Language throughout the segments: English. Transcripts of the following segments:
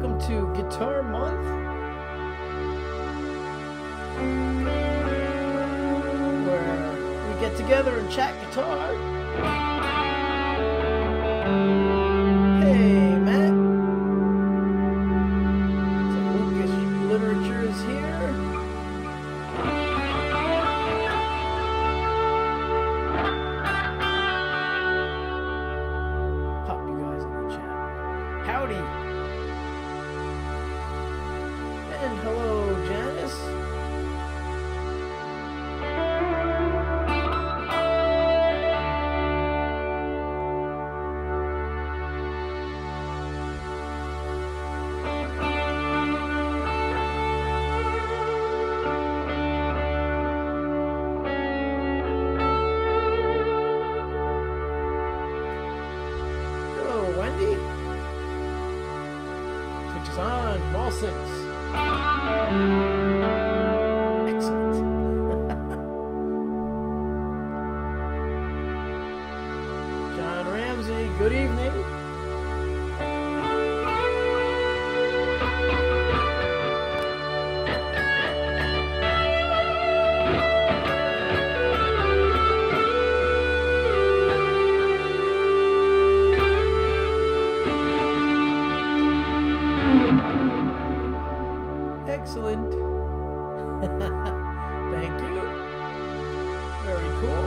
welcome to Guitar Month. Where we get together and chat guitar. Hey, Matt. So Lucas Literature is here. Pop you guys in the chat. Howdy. And hello, Janice. Hello, Wendy. Switch is on. Ball six. Excellent. John Ramsey, good evening. Excellent. Thank you. Very cool.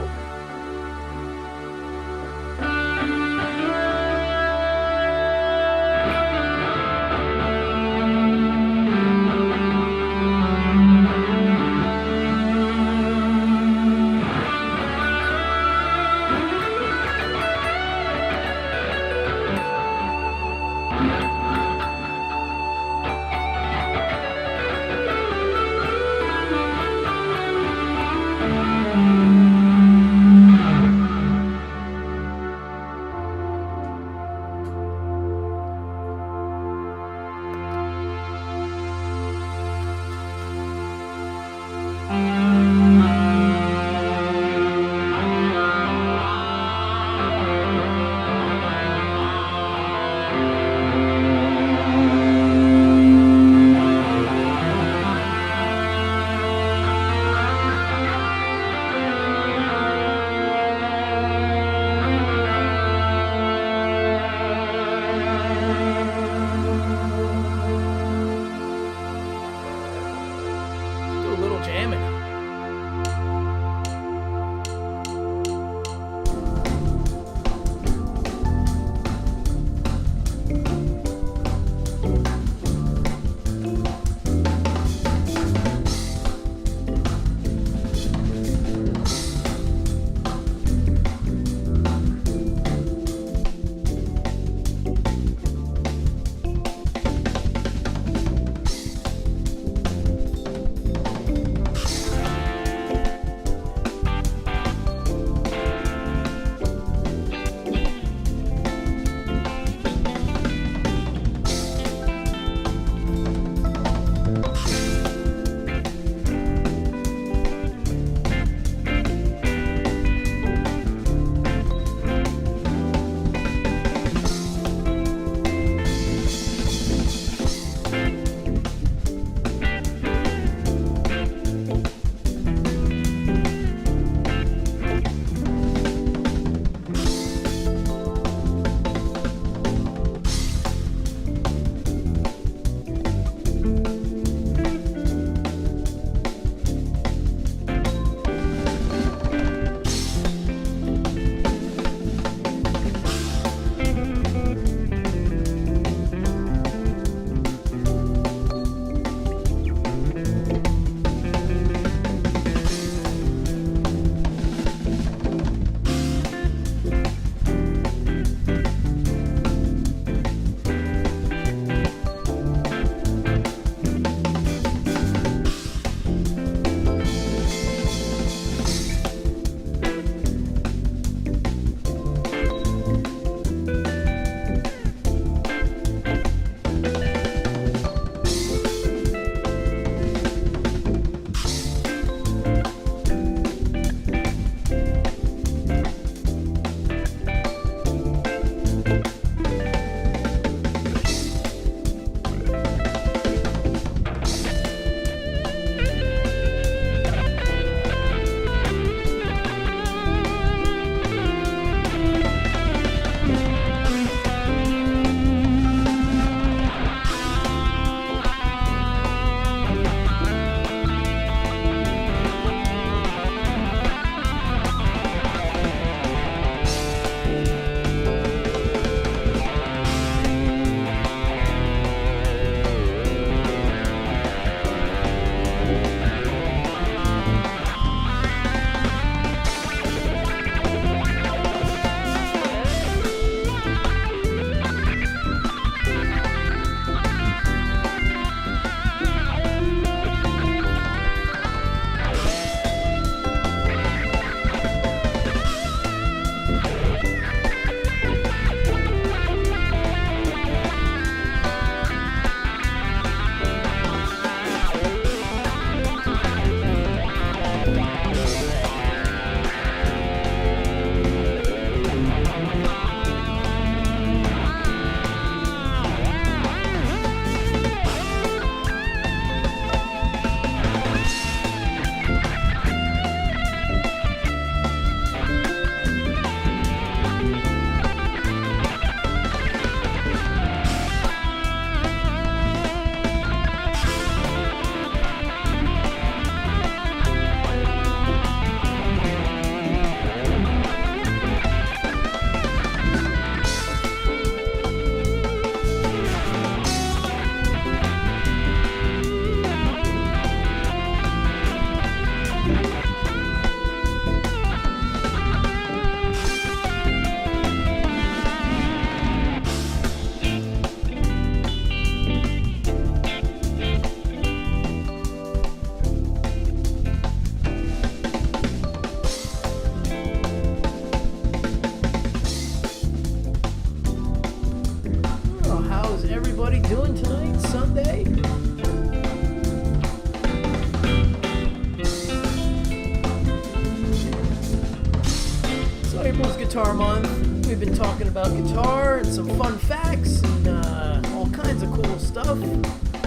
Guitar Month. We've been talking about guitar and some fun facts and all kinds of cool stuff.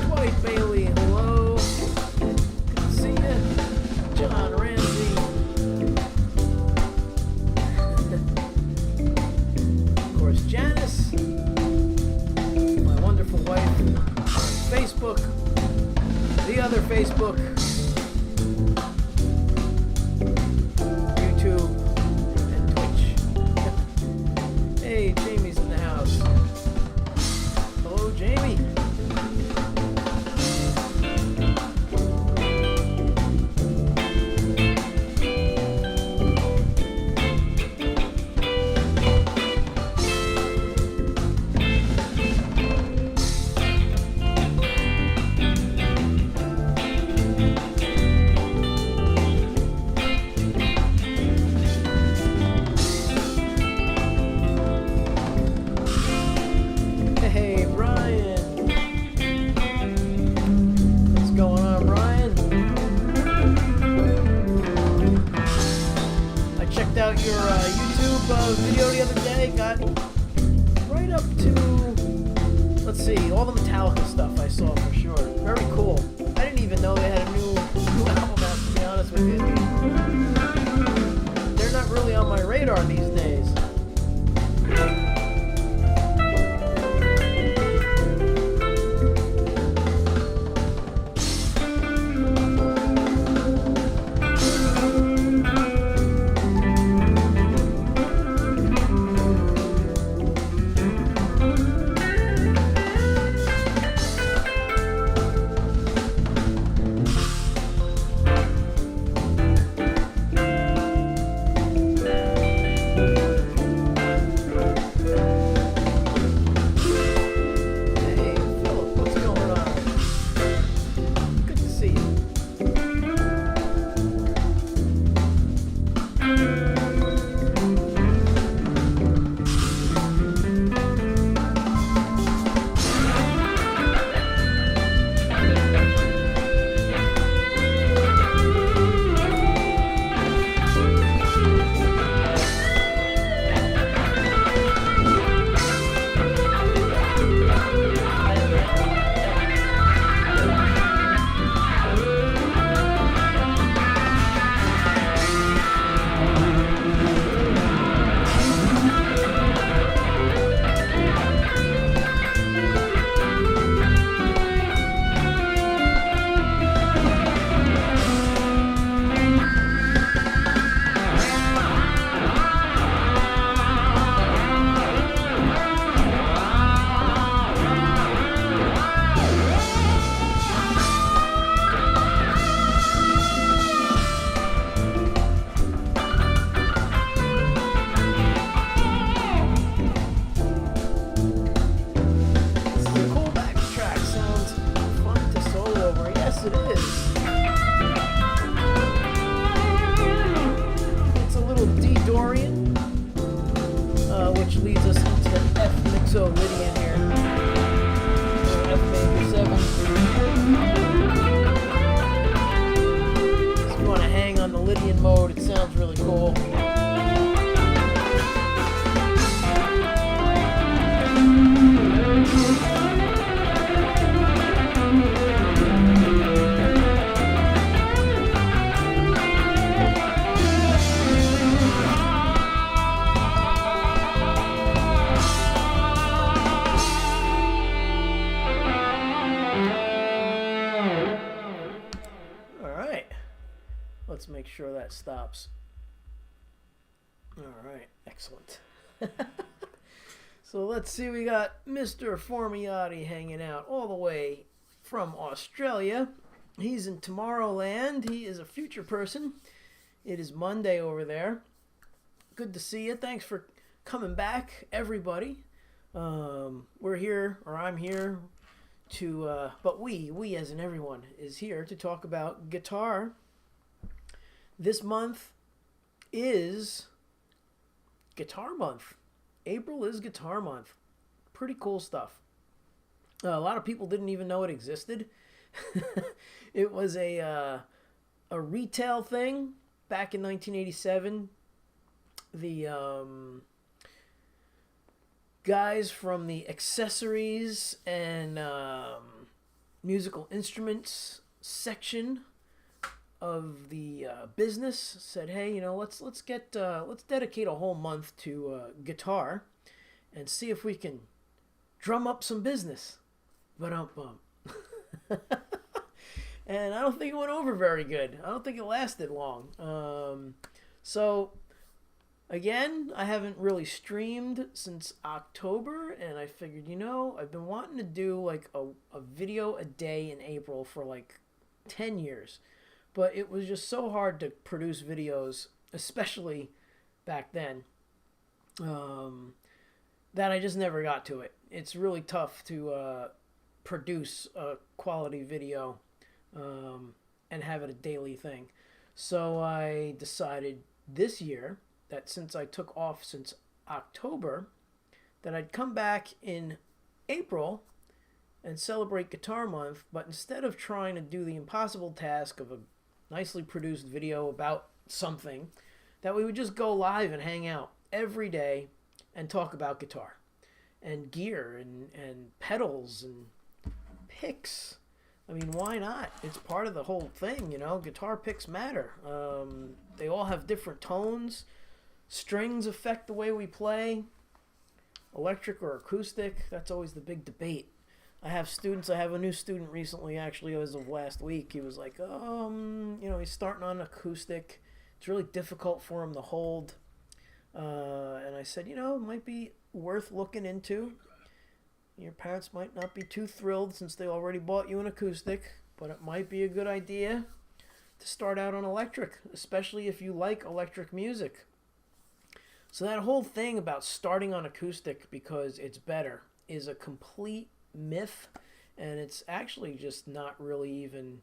Dwight Bailey, hello. Good to see you. John Ramsey. Of course, Janice. My wonderful wife. Facebook. The other Facebook. Hey, Jamie's in the house. Hello, Jamie. Out your YouTube video the other day, got right up to, let's see, all the Metallica stuff I saw for sure. Very cool. I didn't even know they had a new album out, to be honest with you. They're not really on my radar these days. Which leads us into the F Mixolydian here. F major 7. If you want to hang on the Lydian mode, it sounds really cool. Let's make sure that stops. All right, excellent. So let's see, we got Mr. Formiati hanging out all the way from Australia. He's in Tomorrowland. He is a future person. It is Monday over there. Good to see you. Thanks for coming back, everybody. We're here, or I'm here, to, but we as in everyone, is here to talk about guitar. This month is Guitar Month. April is Guitar Month. Pretty cool stuff. A lot of people didn't even know it existed. It was a retail thing back in 1987. the guys from the accessories and musical instruments section of the business said, "Hey, let's dedicate a whole month to guitar and see if we can drum up some business." But and I don't think it went over very good. I don't think it lasted long. So again, I haven't really streamed since October, and I figured, I've been wanting to do like a video a day in April for like 10 years. But it was just so hard to produce videos, especially back then, that I just never got to it. It's really tough to produce a quality video and have it a daily thing. So I decided this year that since I took off since October, that I'd come back in April and celebrate Guitar Month, but instead of trying to do the impossible task of a nicely produced video about something, that we would just go live and hang out every day and talk about guitar and gear and pedals and picks. I mean, why not? It's part of the whole thing, Guitar picks matter. They all have different tones. Strings affect the way we play. Electric or acoustic, that's always the big debate. I have a new student recently, actually, as of last week. He was like, he's starting on acoustic. It's really difficult for him to hold. And I said, it might be worth looking into. Your parents might not be too thrilled since they already bought you an acoustic, but it might be a good idea to start out on electric, especially if you like electric music. So that whole thing about starting on acoustic because it's better is a complete myth, and it's actually just not really even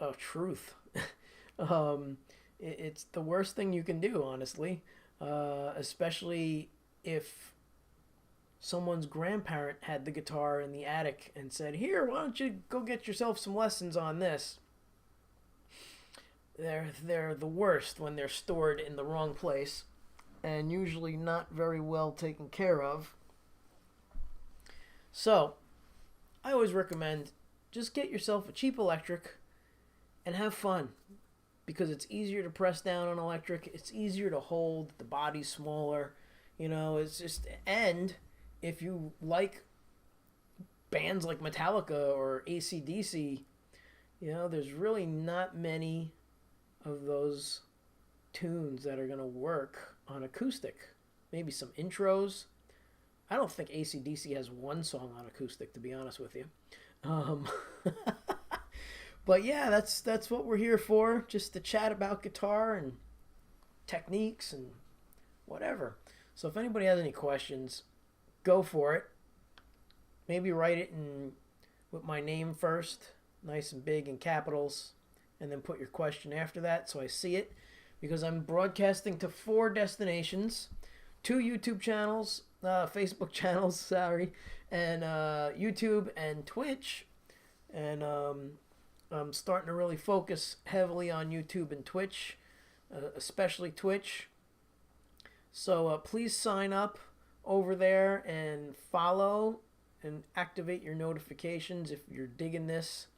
a truth. It's the worst thing you can do, honestly, especially if someone's grandparent had the guitar in the attic and said, "Here, why don't you go get yourself some lessons on this?" They're the worst when they're stored in the wrong place and usually not very well taken care of. So, I always recommend just get yourself a cheap electric and have fun, because it's easier to press down on electric, it's easier to hold, the body's smaller, it's just, and if you like bands like Metallica or AC/DC, there's really not many of those tunes that are going to work on acoustic. Maybe some intros. I don't think AC/DC has one song on acoustic, to be honest with you. But yeah, that's what we're here for, just to chat about guitar and techniques and whatever. So if anybody has any questions, go for it. Maybe write it with my name first, nice and big in capitals, and then put your question after that so I see it, because I'm broadcasting to 4 destinations, 2 YouTube channels, Facebook channels, sorry, and YouTube and Twitch. And I'm starting to really focus heavily on YouTube and Twitch, especially Twitch. So please sign up over there and follow and activate your notifications if you're digging this.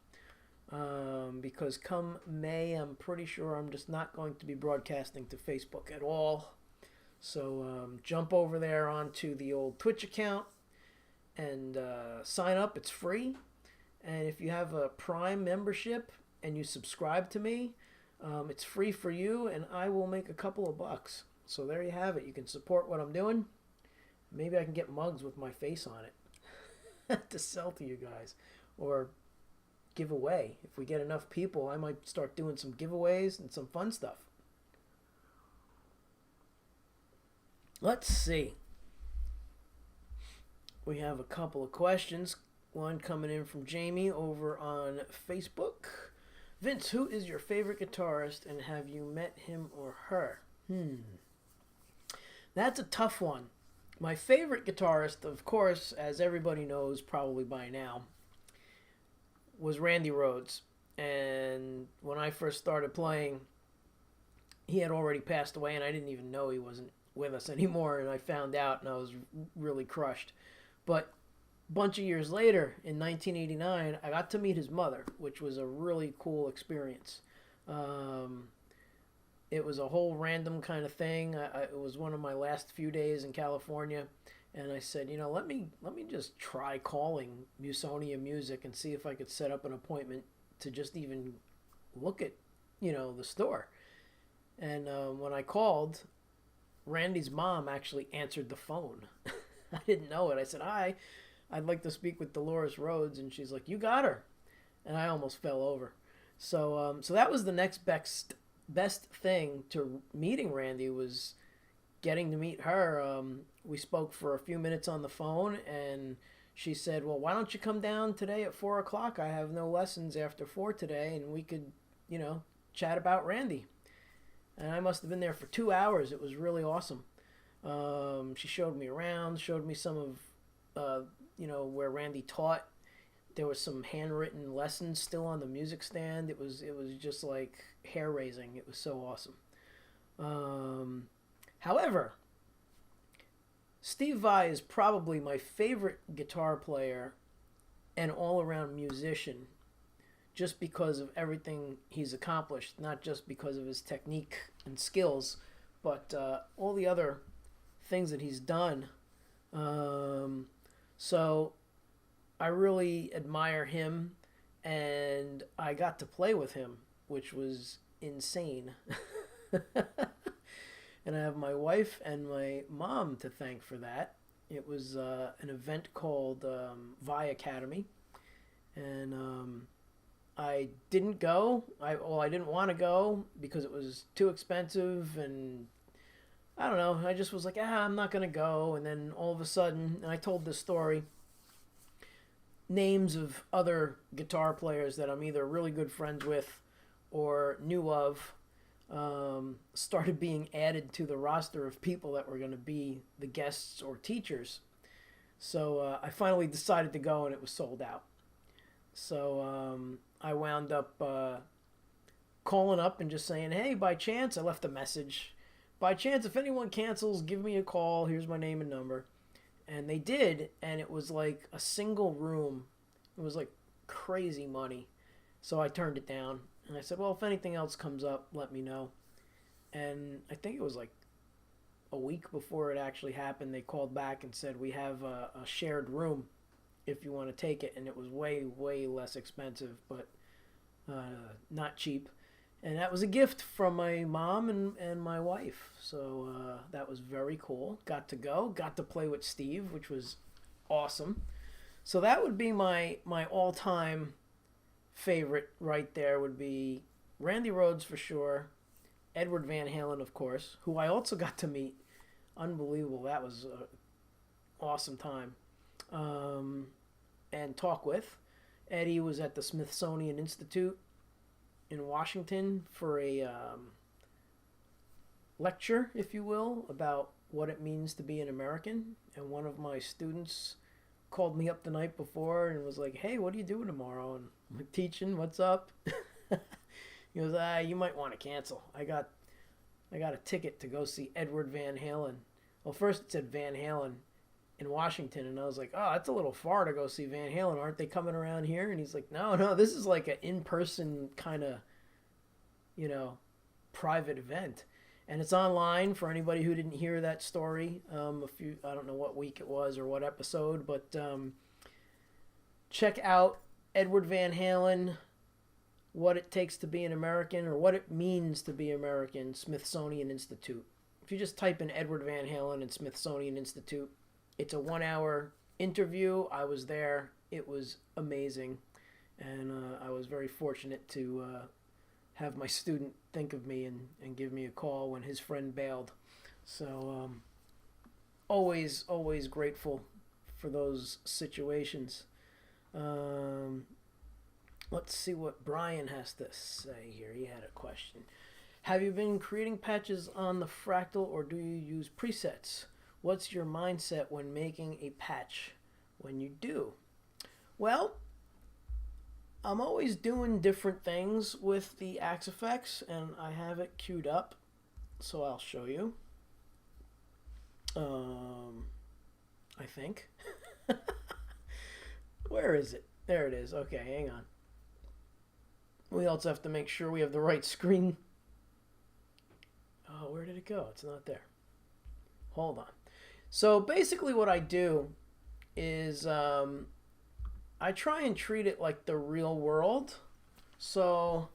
Because come May, I'm pretty sure I'm just not going to be broadcasting to Facebook at all. So jump over there onto the old Twitch account and sign up. It's free. And if you have a Prime membership and you subscribe to me, it's free for you, and I will make a couple of bucks. So there you have it. You can support what I'm doing. Maybe I can get mugs with my face on it to sell to you guys, or give away. If we get enough people, I might start doing some giveaways and some fun stuff. Let's see. We have a couple of questions. One coming in from Jamie over on Facebook. Vince, who is your favorite guitarist, and have you met him or her? That's a tough one. My favorite guitarist, of course, as everybody knows probably by now, was Randy Rhoads. And when I first started playing, he had already passed away, and I didn't even know he wasn't with us anymore. And I found out, and I was really crushed. But a bunch of years later, in 1989, I got to meet his mother, which was a really cool experience. Um, it was a whole random kind of thing. It was one of my last few days in California, and I said, let me just try calling Musonia Music and see if I could set up an appointment to just even look at, the store. And when I called, Randy's mom actually answered the phone. I didn't know it. I said, "Hi, I'd like to speak with Dolores Rhodes," and she's like, "You got her," and I almost fell over. So that was the next best thing to meeting Randy, was getting to meet her. We spoke for a few minutes on the phone, and she said, "Well, why don't you come down today at 4 o'clock? I have no lessons after 4 today, and we could, chat about Randy." And I must have been there for 2 hours. It was really awesome. She showed me around, showed me some of, where Randy taught. There was some handwritten lessons still on the music stand. It was just like hair raising. It was so awesome. However, Steve Vai is probably my favorite guitar player and all around musician, just because of everything he's accomplished, not just because of his technique and skills, but all the other things that he's done. So I really admire him, and I got to play with him, which was insane. And I have my wife and my mom to thank for that. It was an event called Vai Academy, and I didn't go. I didn't want to go because it was too expensive, and I don't know. I just was like, I'm not gonna go. And then all of a sudden, and I told this story, names of other guitar players that I'm either really good friends with or knew of started being added to the roster of people that were going to be the guests or teachers. So I finally decided to go, and it was sold out. So I wound up calling up and just saying, "Hey, by chance," I left a message. "By chance, if anyone cancels, give me a call. Here's my name and number." And they did, and it was like a single room. It was like crazy money. So I turned it down, and I said, "Well, if anything else comes up, let me know." And I think it was like a week before it actually happened, they called back and said, "We have a shared room if you want to take it." And it was way, way less expensive, but not cheap. And that was a gift from my mom and my wife. So that was very cool. Got to go, got to play with Steve, which was awesome. So that would be my all-time favorite right there, would be Randy Rhoads for sure. Edward Van Halen, of course, who I also got to meet. Unbelievable. That was an awesome time. And talk with. Eddie was at the Smithsonian Institute in Washington for a lecture, if you will, about what it means to be an American. And one of my students called me up the night before and was like, "Hey, what are you doing tomorrow?" And I'm like, "Teaching, what's up?" He goes, "You might want to cancel. I got a ticket to go see Edward Van Halen." Well, first it said Van Halen in Washington, and I was like, "Oh, that's a little far to go see Van Halen. Aren't they coming around here?" And he's like, No, this is like an in-person kind of, private event. And it's online for anybody who didn't hear that story. I don't know what week it was or what episode, but check out Edward Van Halen, What It Takes to Be an American, or What It Means to Be American, Smithsonian Institute. If you just type in Edward Van Halen and Smithsonian Institute, it's a 1-hour interview. I was there. It was amazing. And I was very fortunate to have my student think of me and give me a call when his friend bailed. So always grateful for those situations. Let's see what Brian has to say here. He had a question. Have you been creating patches on the Fractal, or do you use presets? What's your mindset when making a patch when you do? Well, I'm always doing different things with the Axe Effects, and I have it queued up. So I'll show you. I think. Where is it? There it is. Okay, hang on. We also have to make sure we have the right screen. Oh, where did it go? It's not there. Hold on. So basically what I do is I try and treat it like the real world. So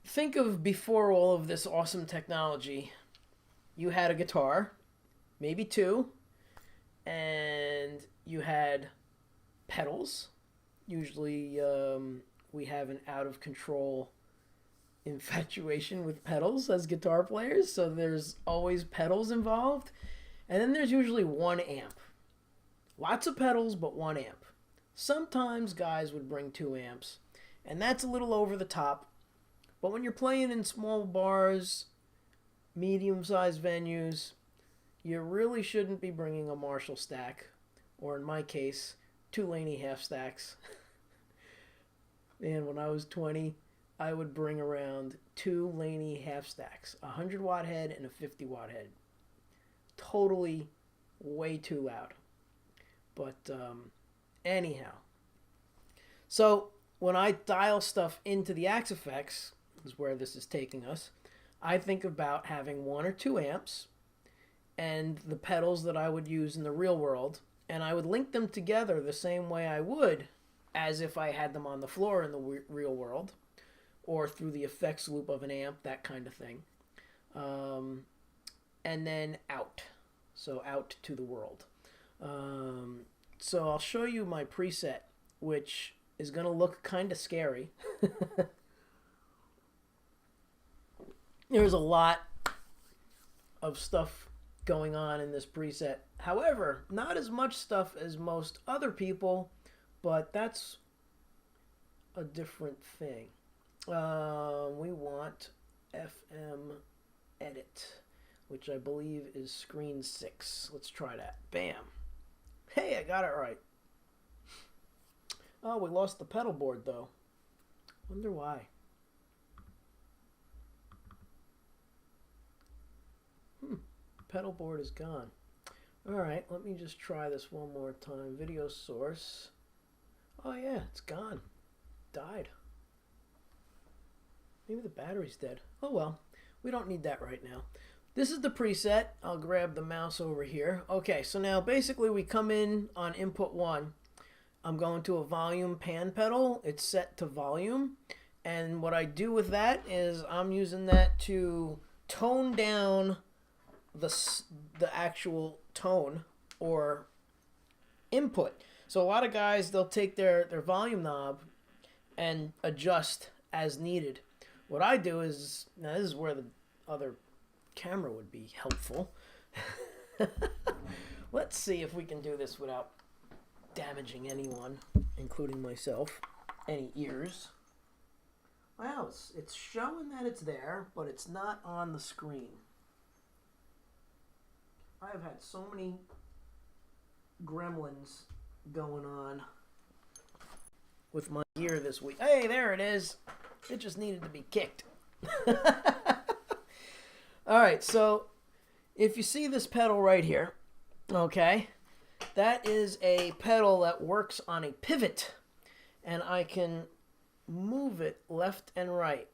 think of before all of this awesome technology, you had a guitar, maybe two, and you had pedals. Usually we have an out of control infatuation with pedals as guitar players, so there's always pedals involved. And then there's usually one amp. Lots of pedals, but one amp. Sometimes guys would bring two amps, and that's a little over the top. But when you're playing in small bars, medium-sized venues, you really shouldn't be bringing a Marshall stack, or in my case, two Laney half stacks. And when I was 20, I would bring around two Laney half stacks, a 100-watt head and a 50-watt head. Totally way too loud. But anyhow. So when I dial stuff into the Axe-Fx, is where this is taking us, I think about having one or two amps and the pedals that I would use in the real world, and I would link them together the same way I would as if I had them on the floor in the real world, or through the effects loop of an amp, that kind of thing. And then out. So out to the world. So I'll show you my preset, which is going to look kind of scary. There's a lot of stuff going on in this preset. However, not as much stuff as most other people, but that's a different thing. We want FM edit, which I believe is screen 6. Let's try that. Bam. Hey, I got it right. Oh, we lost the pedal board though. Wonder why. Pedal board is gone. Alright, let me just try this one more time. Video source. Oh yeah, it's gone. Died. Maybe the battery's dead. Oh well, we don't need that right now. This is the preset. I'll grab the mouse over here. Okay, so now basically we come in on input 1. I'm going to a volume pan pedal. It's set to volume. And what I do with that is I'm using that to tone down the actual tone or input. So a lot of guys, they'll take their volume knob and adjust as needed. What I do is, now this is where the other camera would be helpful. Let's see if we can do this without damaging anyone, including myself. Any ears. Wow, it's showing that it's there, but it's not on the screen. I have had so many gremlins going on with my gear this week. Hey, there it is. It just needed to be kicked. Alright, so if you see this pedal right here, okay, that is a pedal that works on a pivot, and I can move it left and right.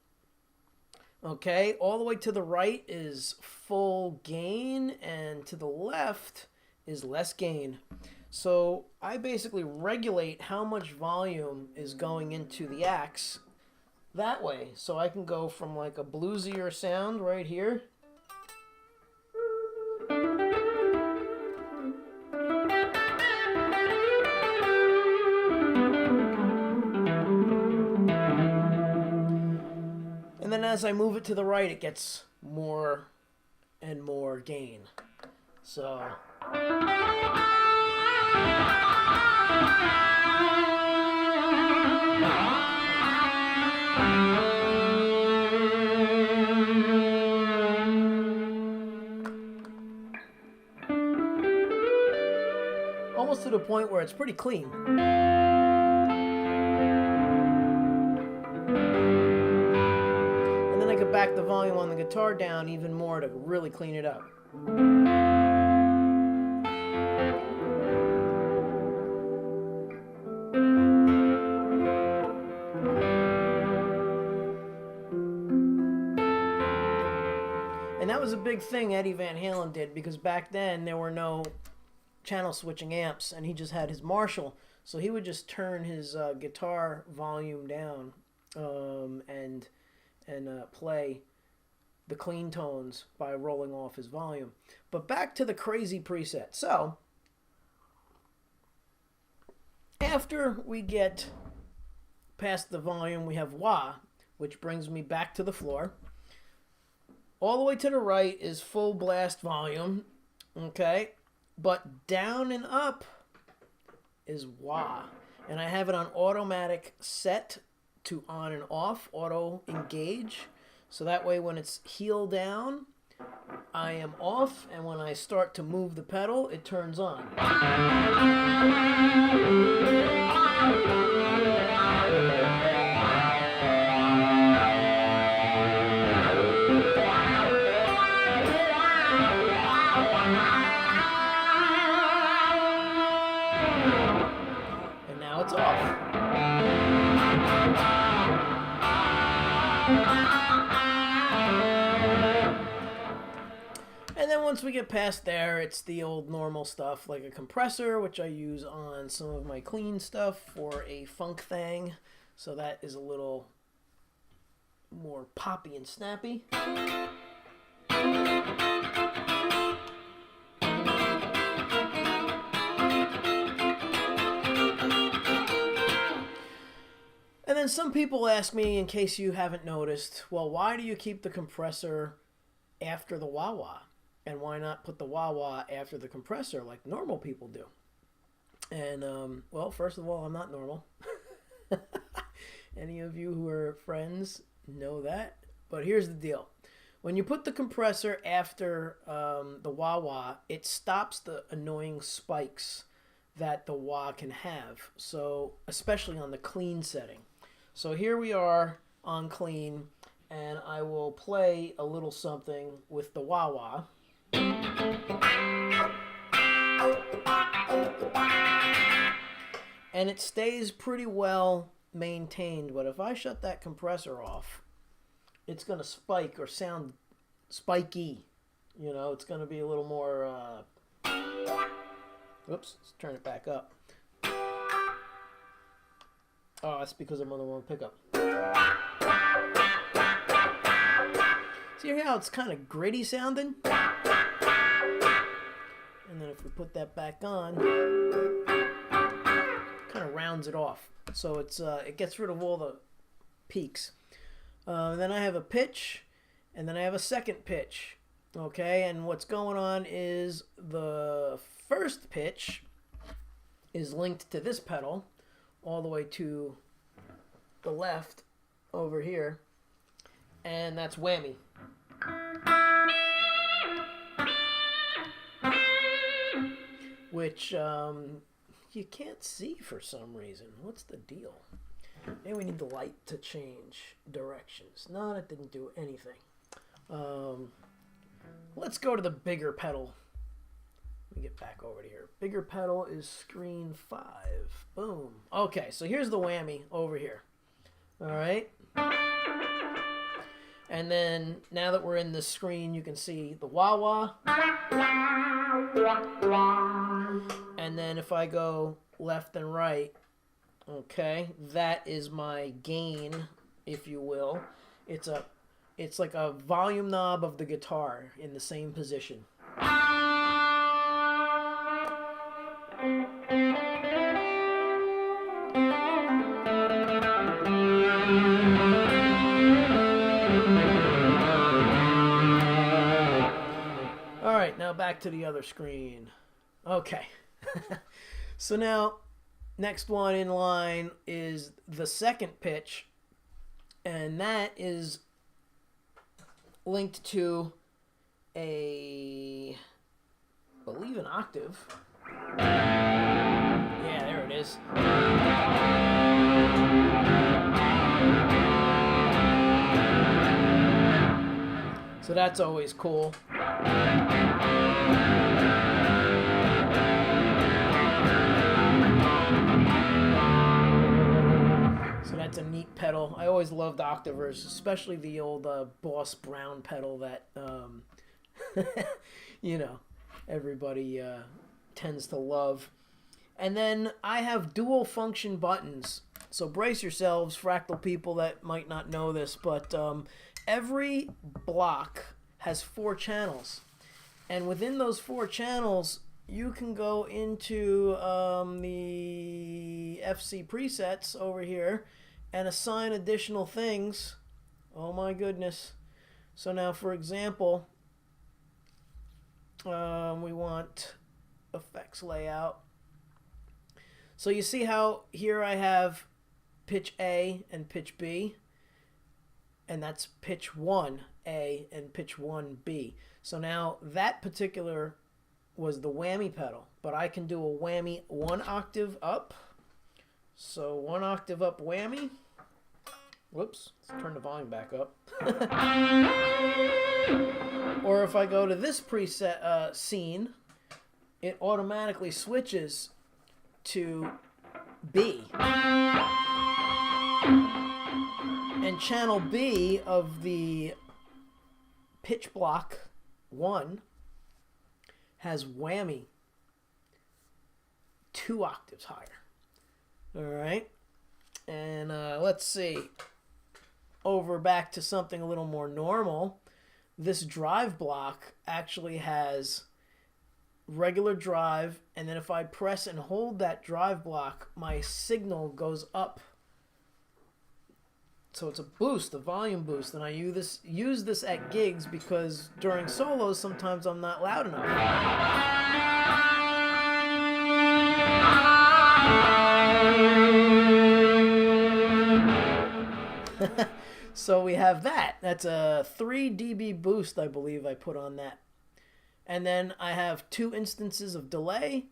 Okay, all the way to the right is full gain, and to the left is less gain. So I basically regulate how much volume is going into the axe that way. So I can go from like a bluesier sound right here as I move it to the right, it gets more and more gain. So almost to the point where it's pretty clean. back the volume on the guitar down even more to really clean it up. And that was a big thing Eddie Van Halen did, because back then there were no channel switching amps, and he just had his Marshall. So he would just turn his guitar volume down and play the clean tones by rolling off his volume. But back to the crazy preset. So after we get past the volume, we have wah, which brings me back to the floor. All the way to the right is full blast volume, okay? But down and up is wah. And I have it on automatic set to on and off, auto engage. So that way when it's heel down, I am off, and when I start to move the pedal, it turns on. And now it's off. And then once we get past there, it's the old normal stuff like a compressor, which I use on some of my clean stuff for a funk thing. So that is a little more poppy and snappy. And then some people ask me, in case you haven't noticed, well, why do you keep the compressor after the wah-wah? And why not put the wah-wah after the compressor like normal people do? And, well, first of all, I'm not normal. Any of you who are friends know that. But here's the deal. When you put the compressor after the wah-wah, it stops the annoying spikes that the wah can have. So, especially on the clean setting. So here we are on clean, and I will play a little something with the wah-wah. And it stays pretty well maintained, but if I shut that compressor off, it's going to spike or sound spiky. You know, it's going to be a little more... Whoops, let's turn it back up. Oh, that's because I'm on the wrong pickup. See how it's kind of gritty sounding? And then if we put that back on, kind of rounds it off. So it's it gets rid of all the peaks. Then I have a pitch, and then I have a second pitch. Okay, and what's going on is the first pitch is linked to this pedal all the way to the left over here, and that's whammy. Which you can't see for some reason. What's the deal? Maybe we need the light to change directions. No, that didn't do anything. Let's go to the bigger pedal. Let me get back over to here. Bigger pedal is screen 5. Boom. Okay, so here's the whammy over here. All right. And then now that we're in the screen, you can see the wah-wah. And then if I go left and right, okay, that is my gain, if you will. It's like a volume knob of the guitar in the same position. Alright, now back to the other screen. Okay. So now, next one in line is the second pitch, and that is linked to I believe an octave. Yeah, there it is. So that's always cool. So that's a neat pedal. I always loved Octavers, especially the old Boss Brown pedal that, you know, everybody tends to love. And then I have dual function buttons. So brace yourselves, Fractal people that might not know this, but every block has 4 channels. And within those 4 channels, you can go into the FC presets over here and assign additional things. Oh my goodness. So now, for example, we want effects layout. So you see how here I have pitch A and pitch B, and that's pitch 1A and pitch 1B. So now that particular was the whammy pedal, but I can do a whammy 1 octave up. So 1 octave up whammy. Whoops, let's turn the volume back up. Or if I go to this preset scene, it automatically switches to B. And channel B of the pitch block 1 has whammy 2 octaves higher. All right. And let's see. Over back to something a little more normal. This drive block actually has regular drive, and then if I press and hold that drive block, my signal goes up. So it's a boost, a volume boost, and I use this at gigs because during solos sometimes I'm not loud enough. So we have that. That's a 3 dB boost, I believe I put on that. And then I have 2 instances of delay,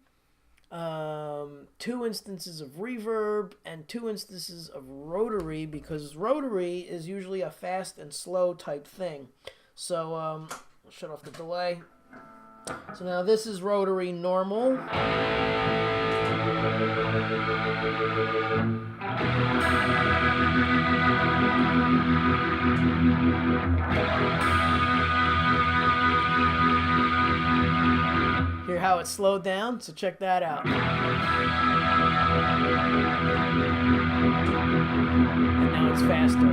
2 instances of reverb, and 2 instances of rotary, because rotary is usually a fast and slow type thing. So I'll shut off the delay. So now this is rotary normal. Hear how it slowed down? So check that out. And now it's faster.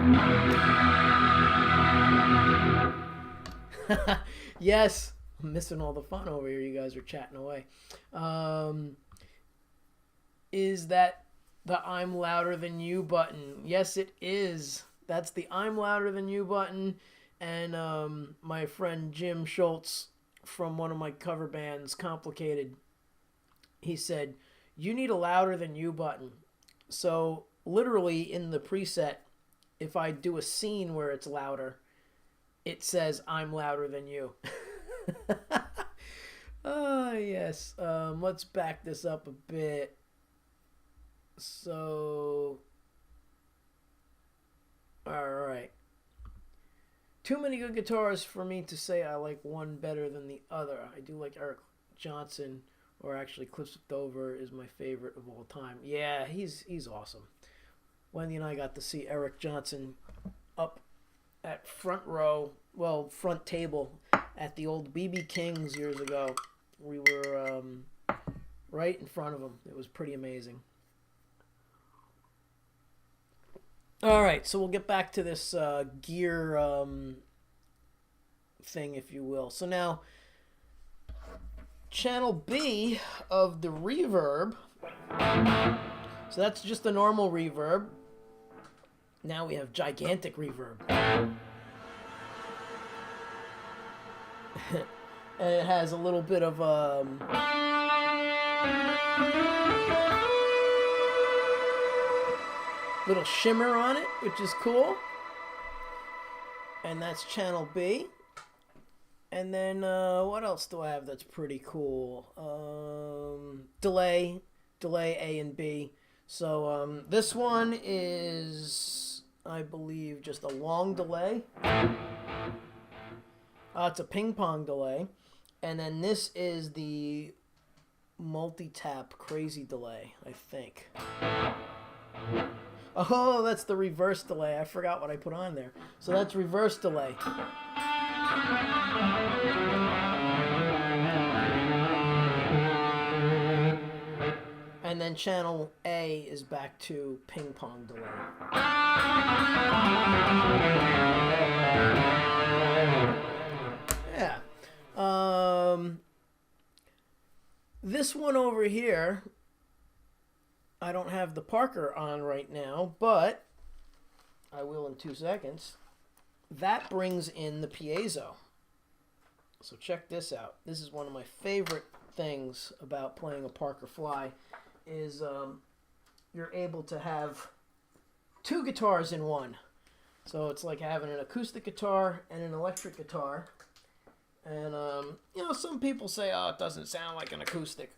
Yes, I'm missing all the fun over here. You guys are chatting away. Is that the I'm louder than you button? Yes, it is. That's the I'm louder than you button. And my friend Jim Schultz from one of my cover bands, Complicated, he said, you need a louder than you button. So literally in the preset, if I do a scene where it's louder, it says I'm louder than you. Oh, yes. Let's back this up a bit. So, all right. Too many good guitarists for me to say I like one better than the other. I do like Eric Johnson, or actually Cliff Dover is my favorite of all time. Yeah, he's awesome. Wendy and I got to see Eric Johnson up at front row, well, front table at the old BB King's years ago. We were right in front of him. It was pretty amazing. All right, so we'll get back to this gear thing, if you will. So now, channel B of the reverb. So that's just a normal reverb. Now we have gigantic reverb. And it has a little bit of little shimmer on it, which is cool. And that's channel B. And then what else do I have that's pretty cool? Delay A and B. So this one is, I believe, just a long delay. It's a ping pong delay. And then this is the multi-tap crazy delay, I think. Oh, that's the reverse delay. I forgot what I put on there. So that's reverse delay. And then channel A is back to ping pong delay. Yeah. This one over here, I don't have the Parker on right now, but I will in 2 seconds. That brings in the piezo. So check this out. This is one of my favorite things about playing a Parker Fly is you're able to have 2 guitars in one. So it's like having an acoustic guitar and an electric guitar. And, you know, some people say, oh, it doesn't sound like an acoustic.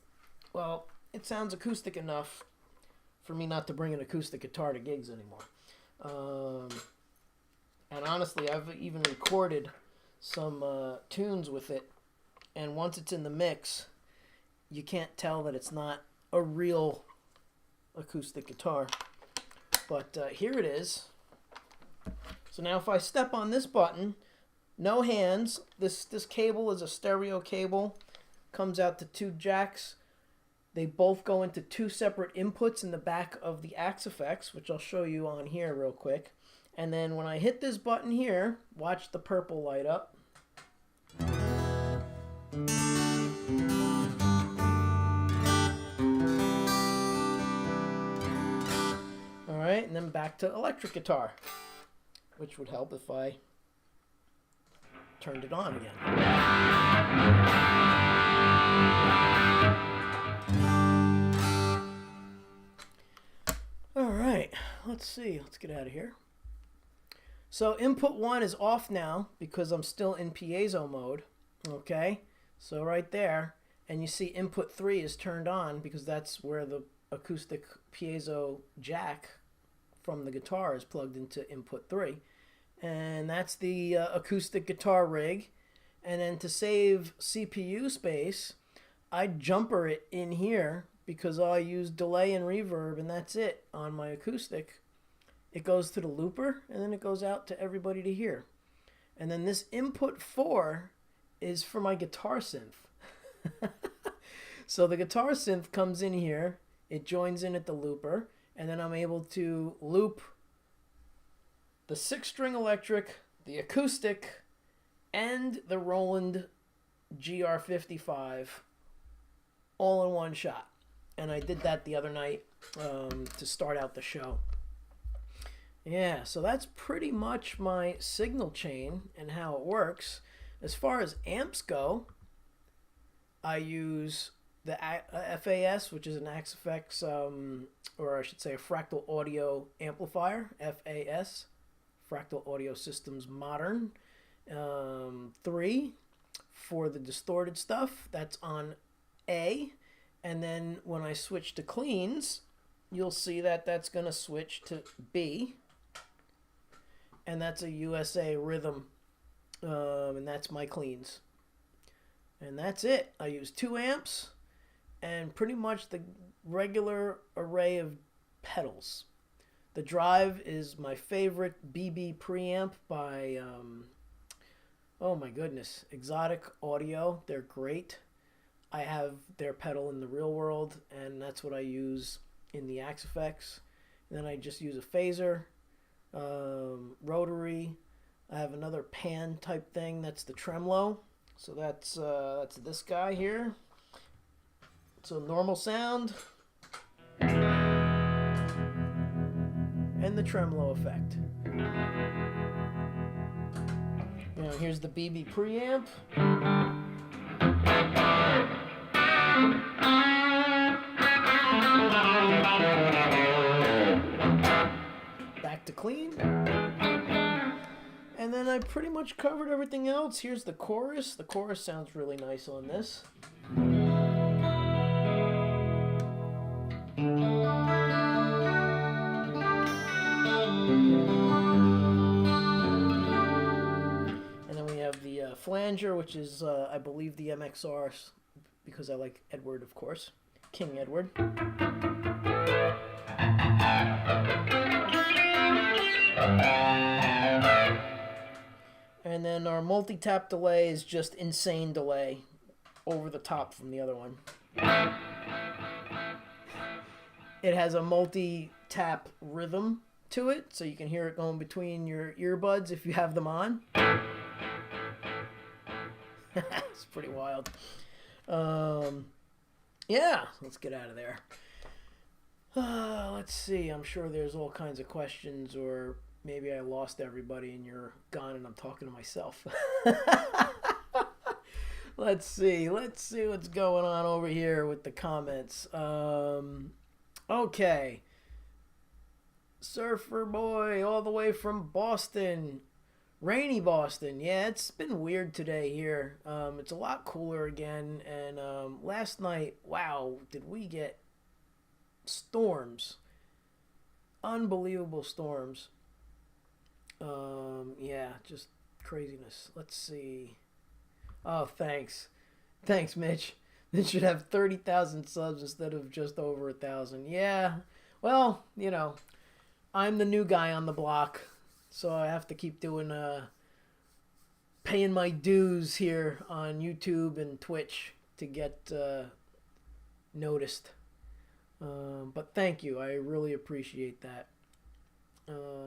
Well, it sounds acoustic enough for me not to bring an acoustic guitar to gigs anymore. And honestly, I've even recorded some tunes with it. And once it's in the mix, you can't tell that it's not a real acoustic guitar. But here it is. So now if I step on this button, no hands. This cable is a stereo cable. Comes out to 2 jacks. They both go into 2 separate inputs in the back of the Axe-Fx, which I'll show you on here real quick. And then when I hit this button here, watch the purple light up. Alright, and then back to electric guitar, which would help if I turned it on again. All right, let's see. Let's get out of here. So input 1 is off now because I'm still in piezo mode. Okay, so right there, and you see input 3 is turned on because that's where the acoustic piezo jack from the guitar is plugged into input 3. And that's the acoustic guitar rig. And then to save CPU space, I jumper it in here because I use delay and reverb, and that's it on my acoustic. It goes to the looper, and then it goes out to everybody to hear. And then this input 4 is for my guitar synth. So the guitar synth comes in here, it joins in at the looper, and then I'm able to loop the 6-string electric, the acoustic, and the Roland GR55 all in one shot. And I did that the other night to start out the show. Yeah, so that's pretty much my signal chain and how it works. As far as amps go, I use the FAS, which is an Axe-Fx, or I should say a Fractal Audio Amplifier, FAS. Fractal Audio Systems Modern 3 for the distorted stuff. That's on A. And then when I switch to cleans, you'll see that that's going to switch to B. And that's a USA Rhythm. And that's my cleans. And that's it. I use 2 amps and pretty much the regular array of pedals. The drive is my favorite BB preamp by, oh my goodness, Exotic Audio. They're great. I have their pedal in the real world, and that's what I use in the Axe-Fx. And then I just use a phaser, rotary. I have another pan type thing. That's the tremolo. So that's this guy here. So normal sound. And the tremolo effect. You know, here's the BB preamp. Back to clean. And then I pretty much covered everything else. Here's the chorus. The chorus sounds really nice on this. flanger, which is, I believe, the MXR, because I like Edward, of course. King Edward. And then our multi-tap delay is just insane delay over the top from the other one. It has a multi-tap rhythm to it, so you can hear it going between your earbuds if you have them on. It's pretty wild. Yeah, let's get out of there. Let's see. I'm sure there's all kinds of questions, or maybe I lost everybody and you're gone and I'm talking to myself. Let's see what's going on over here with the comments. Okay. Surfer Boy all the way from Boston. Rainy Boston. Yeah, it's been weird today here. It's a lot cooler again. And last night, wow, did we get storms. Unbelievable storms. Yeah, just craziness. Let's see. Oh, thanks. Thanks, Mitch. This should have 30,000 subs instead of just over 1,000. Yeah, well, you know, I'm the new guy on the block, so I have to keep doing, paying my dues here on YouTube and Twitch to get noticed. But thank you. I really appreciate that.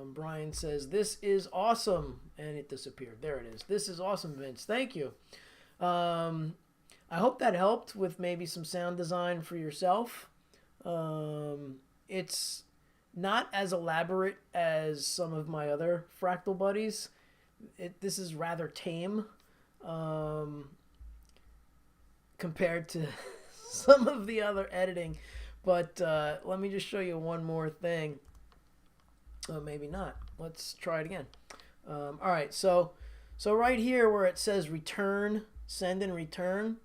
Brian says, this is awesome. And it disappeared. There it is. This is awesome, Vince. Thank you. I hope that helped with maybe some sound design for yourself. It's not as elaborate as some of my other Fractal buddies. This is rather tame compared to some of the other editing. But let me just show you one more thing. Oh, maybe not. Let's try it again. All right, so right here where it says return, send and return,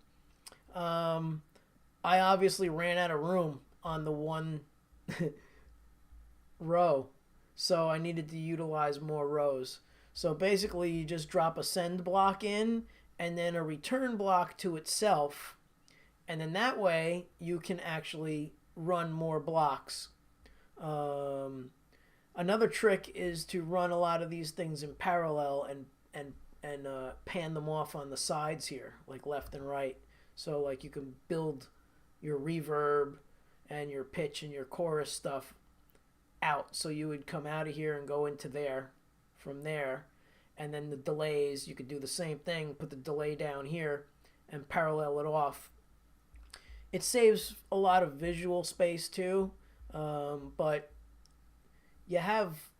I obviously ran out of room on the one row, so I needed to utilize more rows. So basically you just drop a send block in and then a return block to itself, and then that way you can actually run more blocks. Another trick is to run a lot of these things in parallel and pan them off on the sides here, like left and right. So like you can build your reverb and your pitch and your chorus stuff out. So you would come out of here and go into there from there. And then the delays, you could do the same thing, put the delay down here and parallel it off. It saves a lot of visual space too, but you have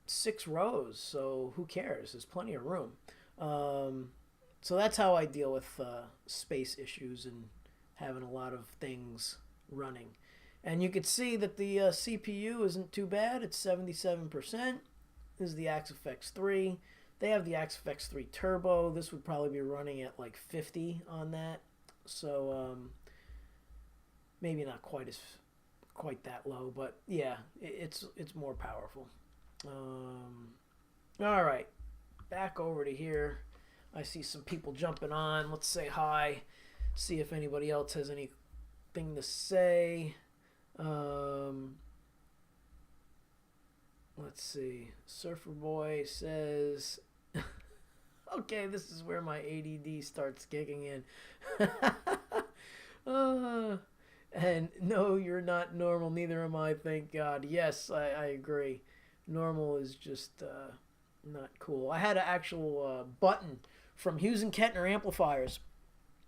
6 rows, so who cares? There's plenty of room. So that's how I deal with space issues and having a lot of things running. And you can see that the CPU isn't too bad. It's 77%. This is the Axe-Fx 3. They have the Axe-Fx 3 Turbo. This would probably be running at like 50 on that. So maybe not quite that low, but yeah, it's more powerful. All right, back over to here. I see some people jumping on. Let's say hi, see if anybody else has anything to say. Let's see. Surfer Boy says, okay, this is where my ADD starts kicking in. And no, you're not normal. Neither am I, thank God. Yes, I agree. Normal is just not cool. I had an actual button from Hughes and Kettner amplifiers.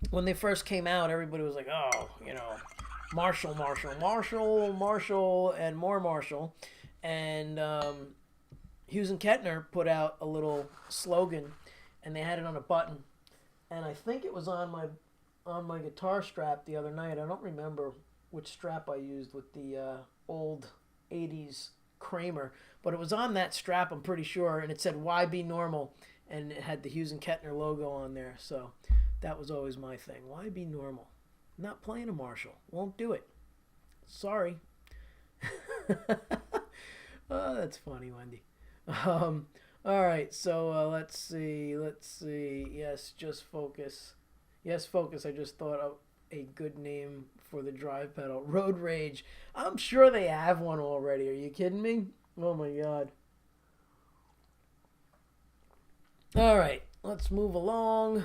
When they first came out, everybody was like, oh, you know, Marshall, Marshall, Marshall, Marshall, and more Marshall. And Hughes and Kettner put out a little slogan, and they had it on a button. And I think it was on my guitar strap the other night. I don't remember which strap I used with the old 80s Kramer, but it was on that strap, I'm pretty sure, and it said "Why Be Normal," and it had the Hughes and Kettner logo on there. So that was always my thing. Why be normal? Not playing a Marshall. Won't do it. Sorry. Oh, that's funny, Wendy. All right, so let's see. Let's see. Yes, just focus. Yes, focus. I just thought of a good name for the drive pedal. Road Rage. I'm sure they have one already. Are you kidding me? Oh my god. All right, let's move along.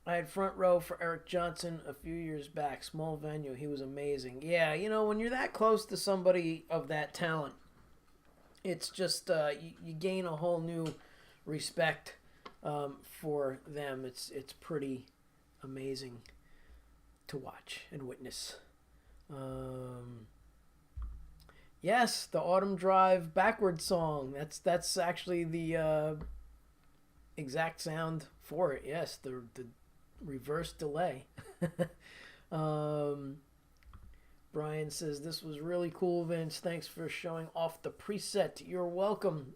I had front row for Eric Johnson a few years back. Small venue. He was amazing. Yeah, when you're that close to somebody of that talent, it's just you gain a whole new respect for them. It's pretty amazing to watch and witness. Um, yes, the Autumn Drive backwards song. That's actually the exact sound for it. Yes, the reverse delay. um, Brian says, this was really cool, Vince. Thanks for showing off the preset. You're welcome.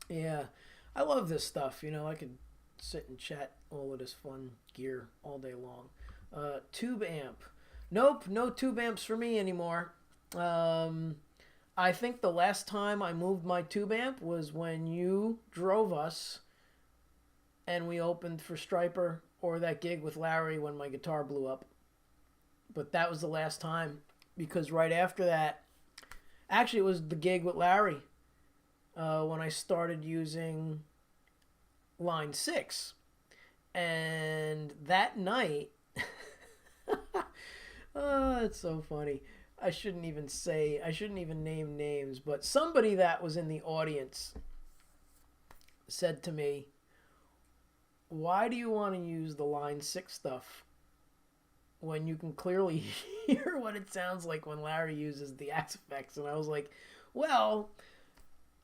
Yeah, I love this stuff. I could sit and chat all of this fun gear all day long. Tube amp. Nope, no tube amps for me anymore. I think the last time I moved my tube amp was when you drove us and we opened for Stryper, or that gig with Larry when my guitar blew up. But that was the last time, because right after that, actually it was the gig with Larry when I started using Line 6. And that night, oh, it's so funny. I shouldn't even name names, but somebody that was in the audience said to me, why do you want to use the Line 6 stuff when you can clearly hear what it sounds like when Larry uses the Axe-Fx? And I was like, well,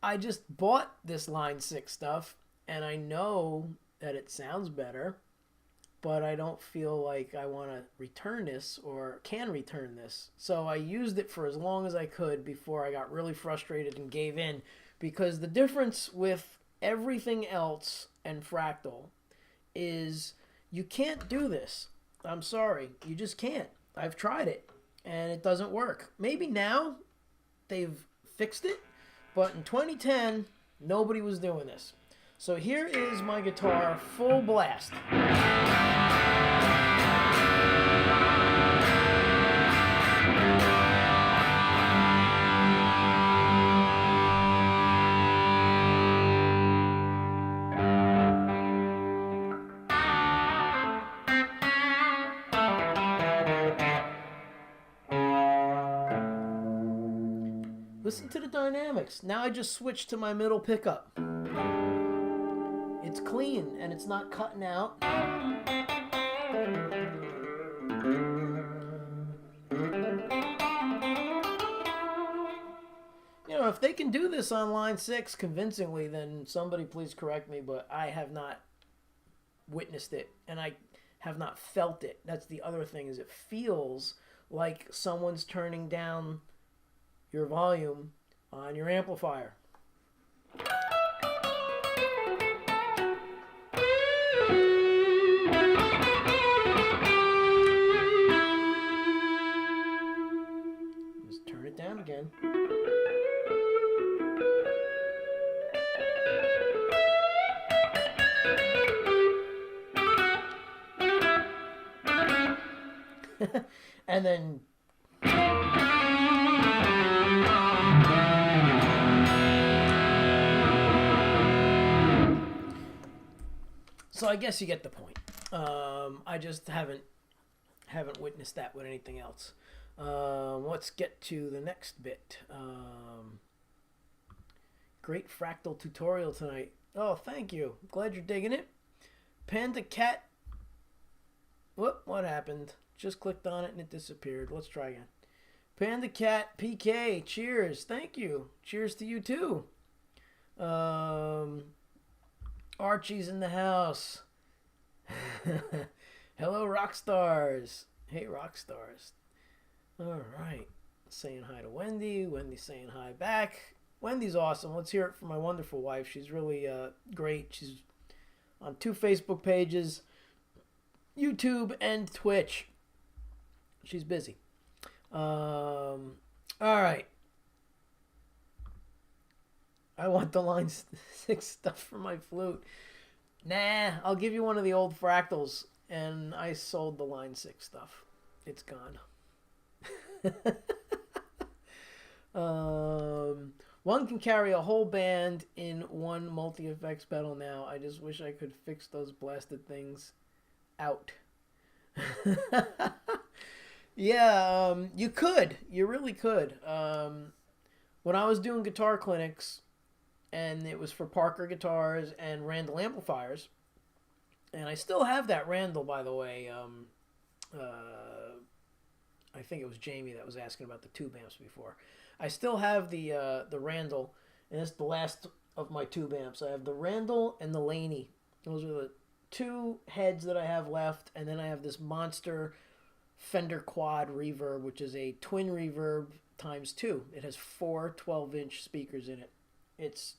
I just bought this Line 6 stuff, and I know that it sounds better, but I don't feel like I want to return this or can return this. So I used it for as long as I could before I got really frustrated and gave in, because the difference with everything else and Fractal is you can't do this. I'm sorry. You just can't. I've tried it, and it doesn't work. Maybe now they've fixed it, but in 2010, nobody was doing this. So here is my guitar full blast. Listen to the dynamics. Now I just switched to my middle pickup. It's clean and it's not cutting out. If they can do this on Line 6 convincingly, then somebody please correct me, but I have not witnessed it and I have not felt it. That's the other thing, is it feels like someone's turning down your volume on your amplifier. Just turn it down again. And then so I guess you get the point. I just haven't witnessed that with anything else. Let's get to the next bit. Great Fractal tutorial tonight. Oh, thank you. Glad you're digging it. Panda Cat. Whoop, what happened? Just clicked on it and it disappeared. Let's try again. Panda Cat PK, cheers. Thank you. Cheers to you too. Archie's in the house. Hello, rock stars. Hey, rock stars. All right. Saying hi to Wendy. Wendy's saying hi back. Wendy's awesome. Let's hear it from my wonderful wife. She's really great. She's on 2 Facebook pages, YouTube, and Twitch. She's busy. All right. I want the line 6 stuff for my flute. Nah, I'll give you one of the old fractals. And I sold the line 6 stuff. It's gone. One can carry a whole band in one multi-effects pedal now. I just wish I could fix those blasted things out. Yeah, you could. You really could. When I was doing guitar clinics, and it was for Parker guitars and Randall amplifiers, and I still have that Randall, by the way. I think it was Jamie that was asking about the tube amps before. I still have the Randall, and it's the last of my tube amps. I have the Randall and the Laney. Those are the two heads that I have left, and then I have this monster Fender Quad reverb, which is a twin reverb times 2. It has 4 12-inch speakers in it. It's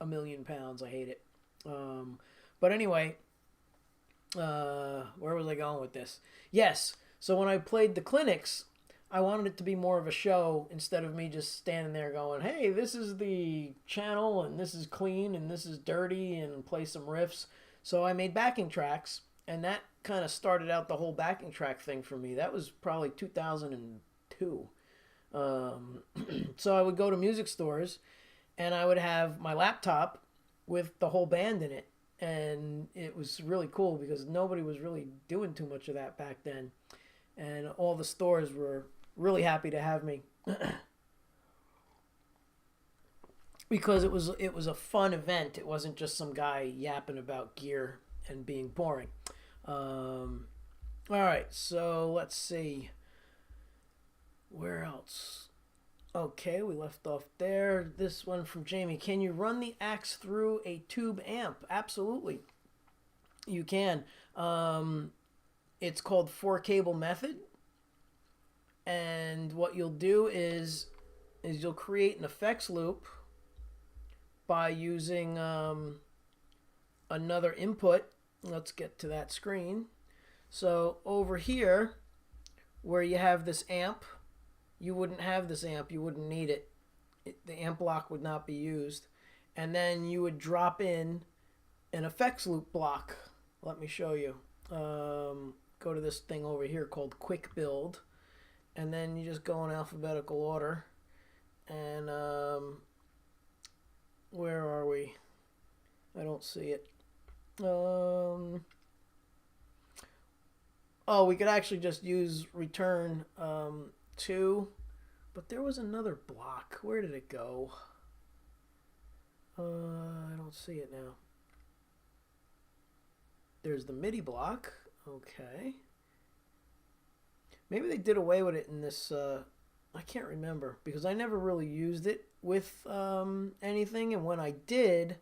a million pounds. I hate it. But anyway, where was I going with this? Yes. So when I played the clinics, I wanted it to be more of a show instead of me just standing there going, hey, this is the channel and this is clean and this is dirty and play some riffs. So I made backing tracks, and that kind of started out the whole backing track thing for me. That was probably 2002. So I would go to music stores and I would have my laptop with the whole band in it. And it was really cool because nobody was really doing too much of that back then. And all the stores were really happy to have me because it was a fun event. It wasn't just some guy yapping about gear and being boring. All right, so let's see. Where else? Okay, we left off there. This one from Jamie. Can you run the axe through a tube amp? Absolutely. You can. It's called 4-cable method. And what you'll do is you'll create an effects loop by using another input. Let's get to that screen. So over here, where you have this amp, you wouldn't have this amp. You wouldn't need it. The amp block would not be used. And then you would drop in an effects loop block. Let me show you. Go to this thing over here called Quick Build. And then you just go in alphabetical order. And where are we? I don't see it. Oh, we could actually just use return 2. But there was another block. Where did it go? I don't see it now. There's the MIDI block. Okay. Maybe they did away with it in this. I can't remember because I never really used it with anything. And when I did,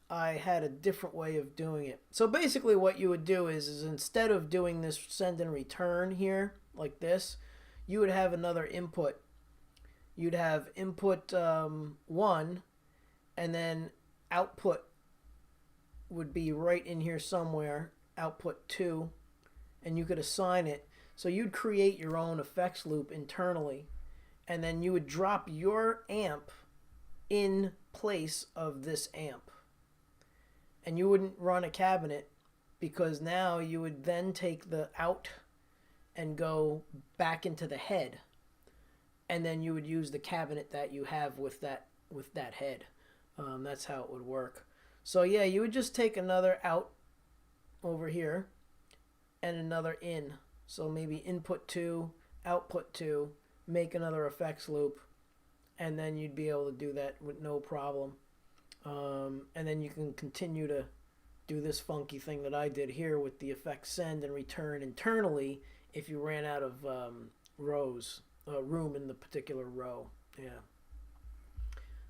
I had a different way of doing it. So basically what you would do is instead of doing this send and return here like this, you would have another input. You'd have input 1, and then output would be right in here somewhere, output 2, and you could assign it. So you'd create your own effects loop internally, and then you would drop your amp in place of this amp. And you wouldn't run a cabinet because now you would then take the out and go back into the head. And then you would use the cabinet that you have with that head. That's how it would work. So yeah, you would just take another out over here and another in. So maybe input 2, output 2, make another effects loop, and then you'd be able to do that with no problem. And then you can continue to do this funky thing that I did here with the effects send and return internally if you ran out of room in the particular row. Yeah.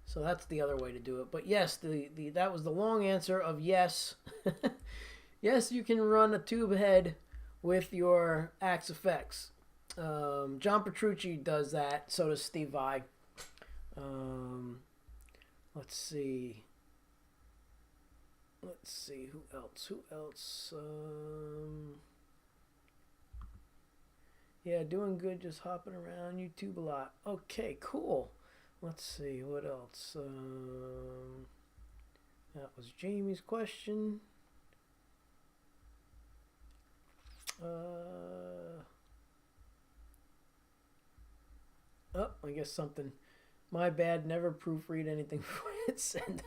So that's the other way to do it. But yes, that was the long answer of yes. Yes, you can run a tube head with your Axe Effects. John Petrucci does that. So does Steve Vai. Let's see. Who else? Yeah, doing good. Just hopping around YouTube a lot. Okay, cool. Let's see, what else? That was Jamie's question. Oh, I guess something. My bad, never proofread anything before it's sent.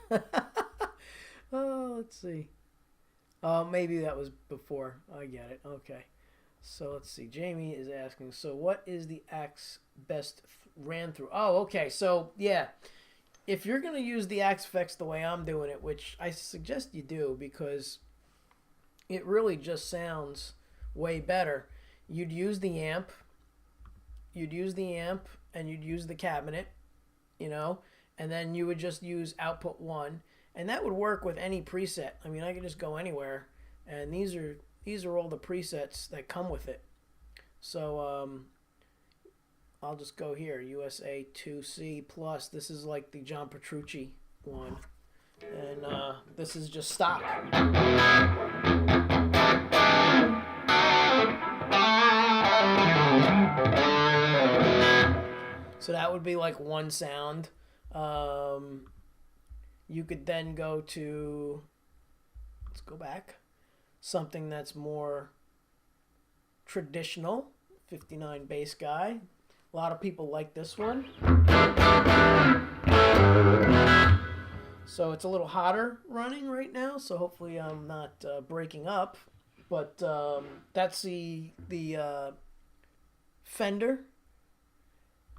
Oh, let's see. Oh, maybe that was before. I get it. Okay. So let's see. Jamie is asking, so what is the axe best ran through? Oh, okay. So, yeah. If you're going to use the Axe FX the way I'm doing it, which I suggest you do because it really just sounds way better, you'd use the amp. You'd use the amp and you'd use the cabinet, and then you would just use output 1, and that would work with any preset. I mean, I could just go anywhere, and these are all the presets that come with it. So I'll just go here, USA 2C plus. This is like the John Petrucci one, and this is just stock. So that would be like one sound. You could then go to, let's go back, something that's more traditional, 59 bass guy. A lot of people like this one. So it's a little hotter running right now, so hopefully I'm not breaking up. But that's the Fender.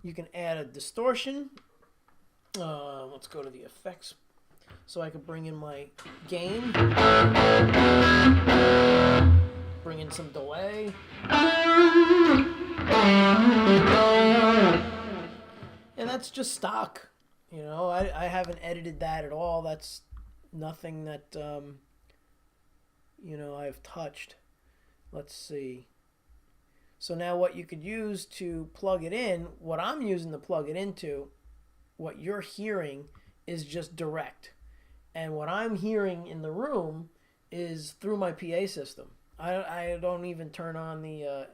You can add a distortion. Let's go to the effects so I can bring in my gain. Bring in some delay. And that's just stock. I haven't edited that at all. That's nothing that, I've touched. Let's see. So now what you could use to plug it in, what I'm using to plug it into, what you're hearing is just direct. And what I'm hearing in the room is through my PA system. I don't even turn on the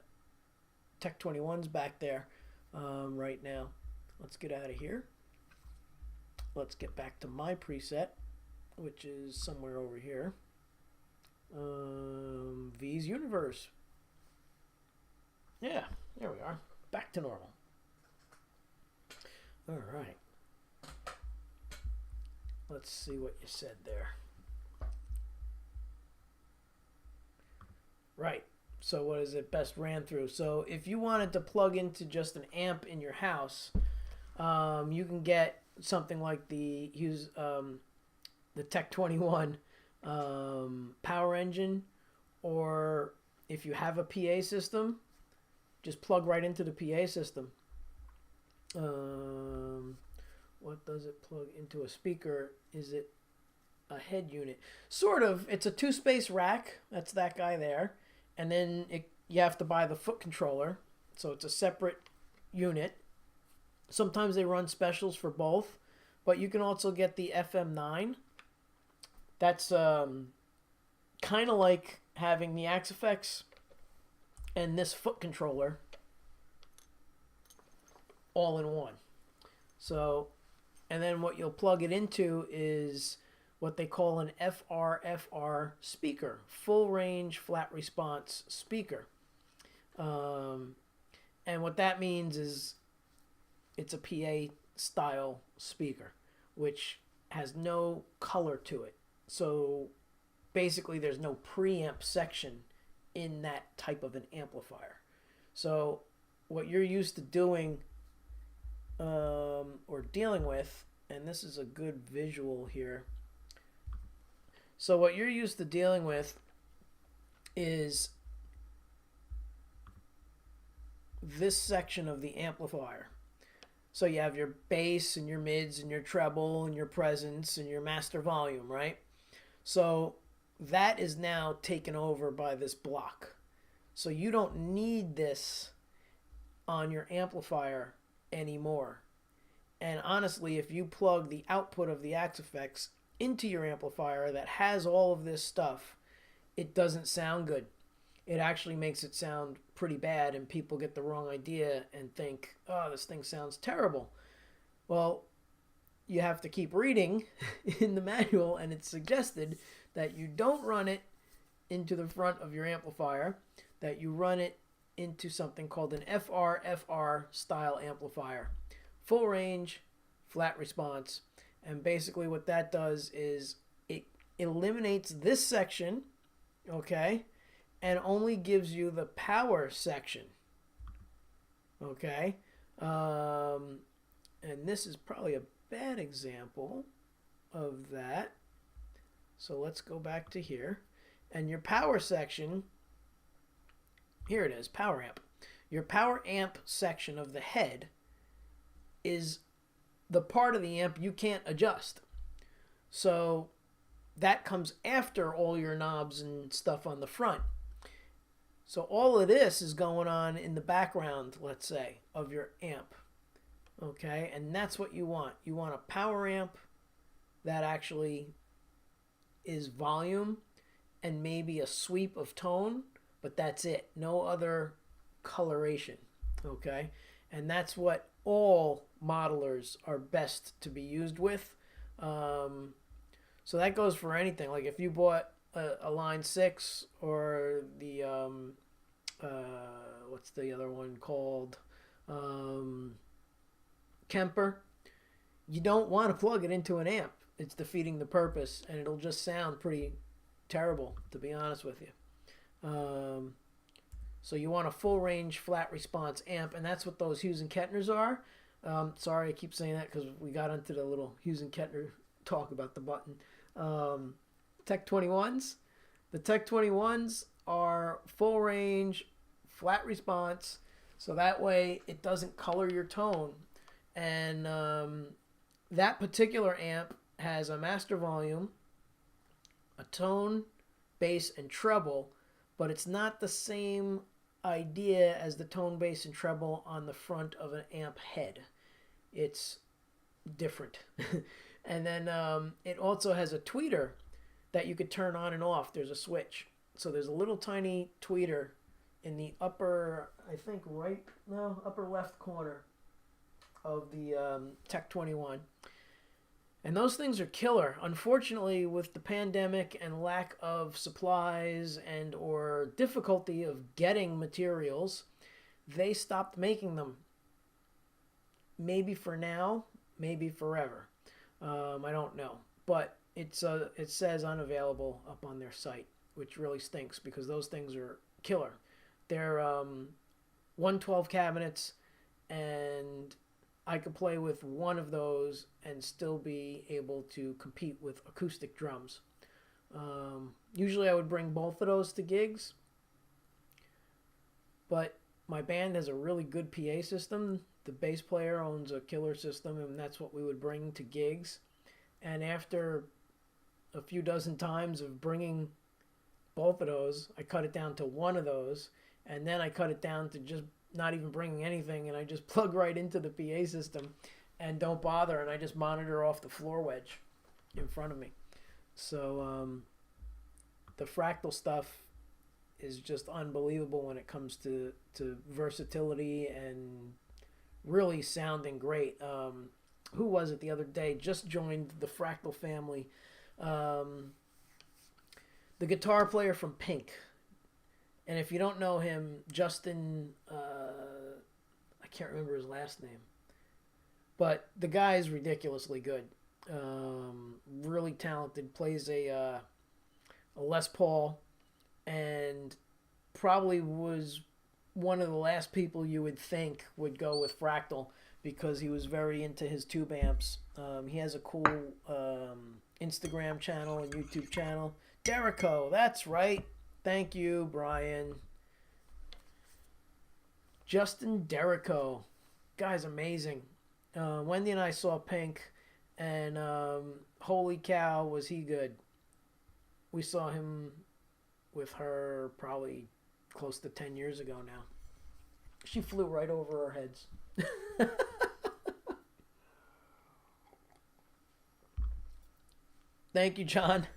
Tech 21s back there right now. Let's get out of here. Let's get back to my preset, which is somewhere over here. V's Universe. Yeah, there we are. Back to normal. All right. Let's see what you said there. Right. So what is it best ran through? So if you wanted to plug into just an amp in your house, you can get something like the Tech 21 power engine, or if you have a PA system, just plug right into the PA system. What does it plug into a speaker? Is it a head unit? Sort of. It's a 2-space rack. That's that guy there. And then you have to buy the foot controller. So it's a separate unit. Sometimes they run specials for both. But you can also get the FM9. That's kind of like having the Axe FX and this foot controller all in one. So, and then what you'll plug it into is what they call an FRFR speaker, full range flat response speaker. And what that means is it's a PA style speaker, which has no color to it. So basically there's no preamp section in that type of an amplifier. So what you're used to doing or dealing with, and this is a good visual here. So what you're used to dealing with is this section of the amplifier. So you have your bass and your mids and your treble and your presence and your master volume, right? So that is now taken over by this block. So you don't need this on your amplifier anymore. And honestly, if you plug the output of the Axe FX into your amplifier that has all of this stuff, it doesn't sound good. It actually makes it sound pretty bad, and people get the wrong idea and think, oh, this thing sounds terrible. Well, you have to keep reading in the manual, and it's suggested that you don't run it into the front of your amplifier, that you run it into something called an FR style amplifier. Full range, flat response. And basically what that does is it eliminates this section, okay, and only gives you the power section, okay. And this is probably a bad example of that. So let's go back to here. And your power section, here it is, power amp. Your power amp section of the head is the part of the amp you can't adjust. So that comes after all your knobs and stuff on the front. So all of this is going on in the background, let's say, of your amp. Okay, and that's what you want. You want a power amp that actually is volume and maybe a sweep of tone, but that's it. No other coloration. Okay, and that's what all modelers are best to be used with. So that goes for anything. Like if you bought a Line 6 or the what's the other one called? Kemper, you don't want to plug it into an amp. It's defeating the purpose, and it'll just sound pretty terrible, to be honest with you. So you want a full range flat response amp, and that's what those Hughes and Kettners are. Sorry, I keep saying that because we got into the little Hughes and Kettner talk about the button. Tech 21s. The Tech 21s are full range, flat response, so that way it doesn't color your tone. And that particular amp has a master volume, a tone, bass, and treble, but it's not the same idea as the tone, bass, and treble on the front of an amp head. It's different. And then it also has a tweeter that you could turn on and off. There's a switch. So there's a little tiny tweeter in the upper, I think upper left corner of the Tech 21. And those things are killer. Unfortunately, with the pandemic and lack of supplies and or difficulty of getting materials, they stopped making them. Maybe for now, maybe forever. I don't know. But it says unavailable up on their site, which really stinks because those things are killer. They're 112 cabinets, and I could play with one of those and still be able to compete with acoustic drums. Usually I would bring both of those to gigs, but my band has a really good PA system. The bass player owns a killer system, and that's what we would bring to gigs. And after a few dozen times of bringing both of those, I cut it down to one of those, and then I cut it down to just not even bringing anything, and I just plug right into the PA system and don't bother, and I just monitor off the floor wedge in front of me. So the Fractal stuff is just unbelievable when it comes to versatility and really sounding great. Who was it the other day? Just joined the Fractal family. The guitar player from Pink. And if you don't know him, Justin, I can't remember his last name. But the guy is ridiculously good. Really talented. Plays a Les Paul. And probably was one of the last people you would think would go with Fractal because he was very into his tube amps. He has a cool Instagram channel and YouTube channel. Derico, that's right. Thank you, Brian. Justin Derico. Guy's amazing. Wendy and I saw Pink, and holy cow, was he good. We saw him with her probably close to 10 years ago now. She flew right over our heads. Thank you, John.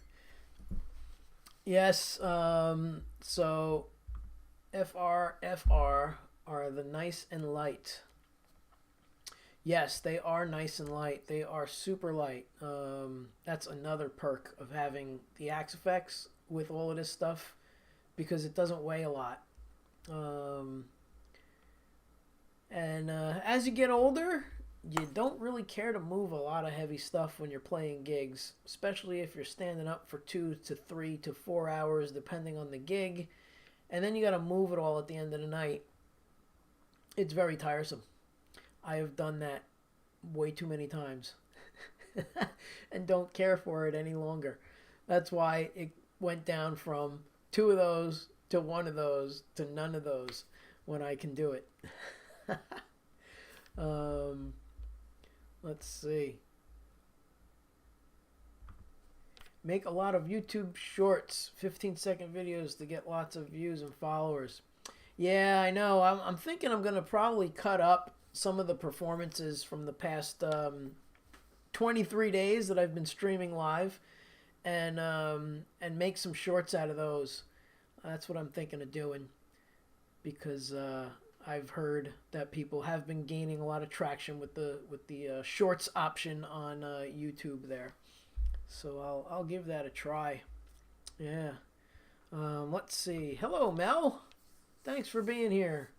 Yes, so FR are the nice and light. Yes, they are nice and light. They are super light. That's another perk of having the Axe FX with all of this stuff because it doesn't weigh a lot. Um, and as you get older, you don't really care to move a lot of heavy stuff when you're playing gigs, especially if you're standing up for 2 to 3 to 4 hours, depending on the gig. And then you got to move it all at the end of the night. It's very tiresome. I have done that way too many times and don't care for it any longer. That's why it went down from 2 of those to 1 of those to none of those when I can do it. um, let's see. Make a lot of YouTube shorts, 15-second videos to get lots of views and followers. Yeah, I know. I'm thinking I'm going to probably cut up some of the performances from the past 23 days that I've been streaming live and make some shorts out of those. That's what I'm thinking of doing because I've heard that people have been gaining a lot of traction with the shorts option on YouTube there. So I'll give that a try. Yeah. Let's see. Hello, Mel. Thanks for being here.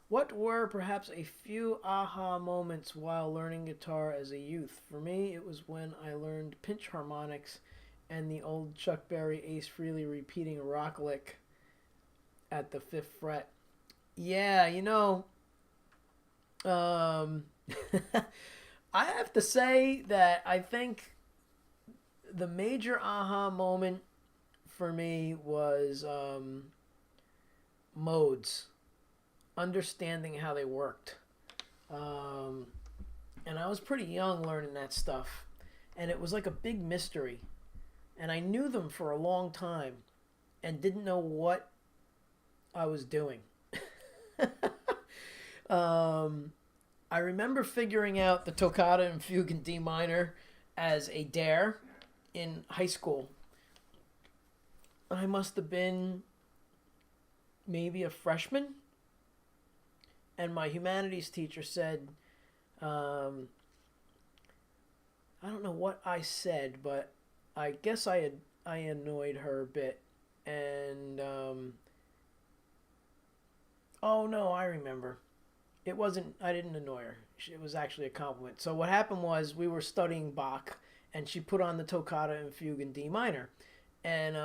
What were perhaps a few aha moments while learning guitar as a youth? For me, it was when I learned pinch harmonics and the old Chuck Berry Ace Frehley repeating rock lick at the 5th fret. Yeah, I have to say that I think the major aha moment for me was modes, understanding how they worked. And I was pretty young learning that stuff. And it was like a big mystery. And I knew them for a long time and didn't know what I was doing. I remember figuring out the toccata and fugue in D minor as a dare in high school. I must have been maybe a freshman. And my humanities teacher said, I don't know what I said, but I guess I annoyed her a bit. And, oh no, I remember. I didn't annoy her. It was actually a compliment. So what happened was we were studying Bach, and she put on the toccata and fugue in D minor. And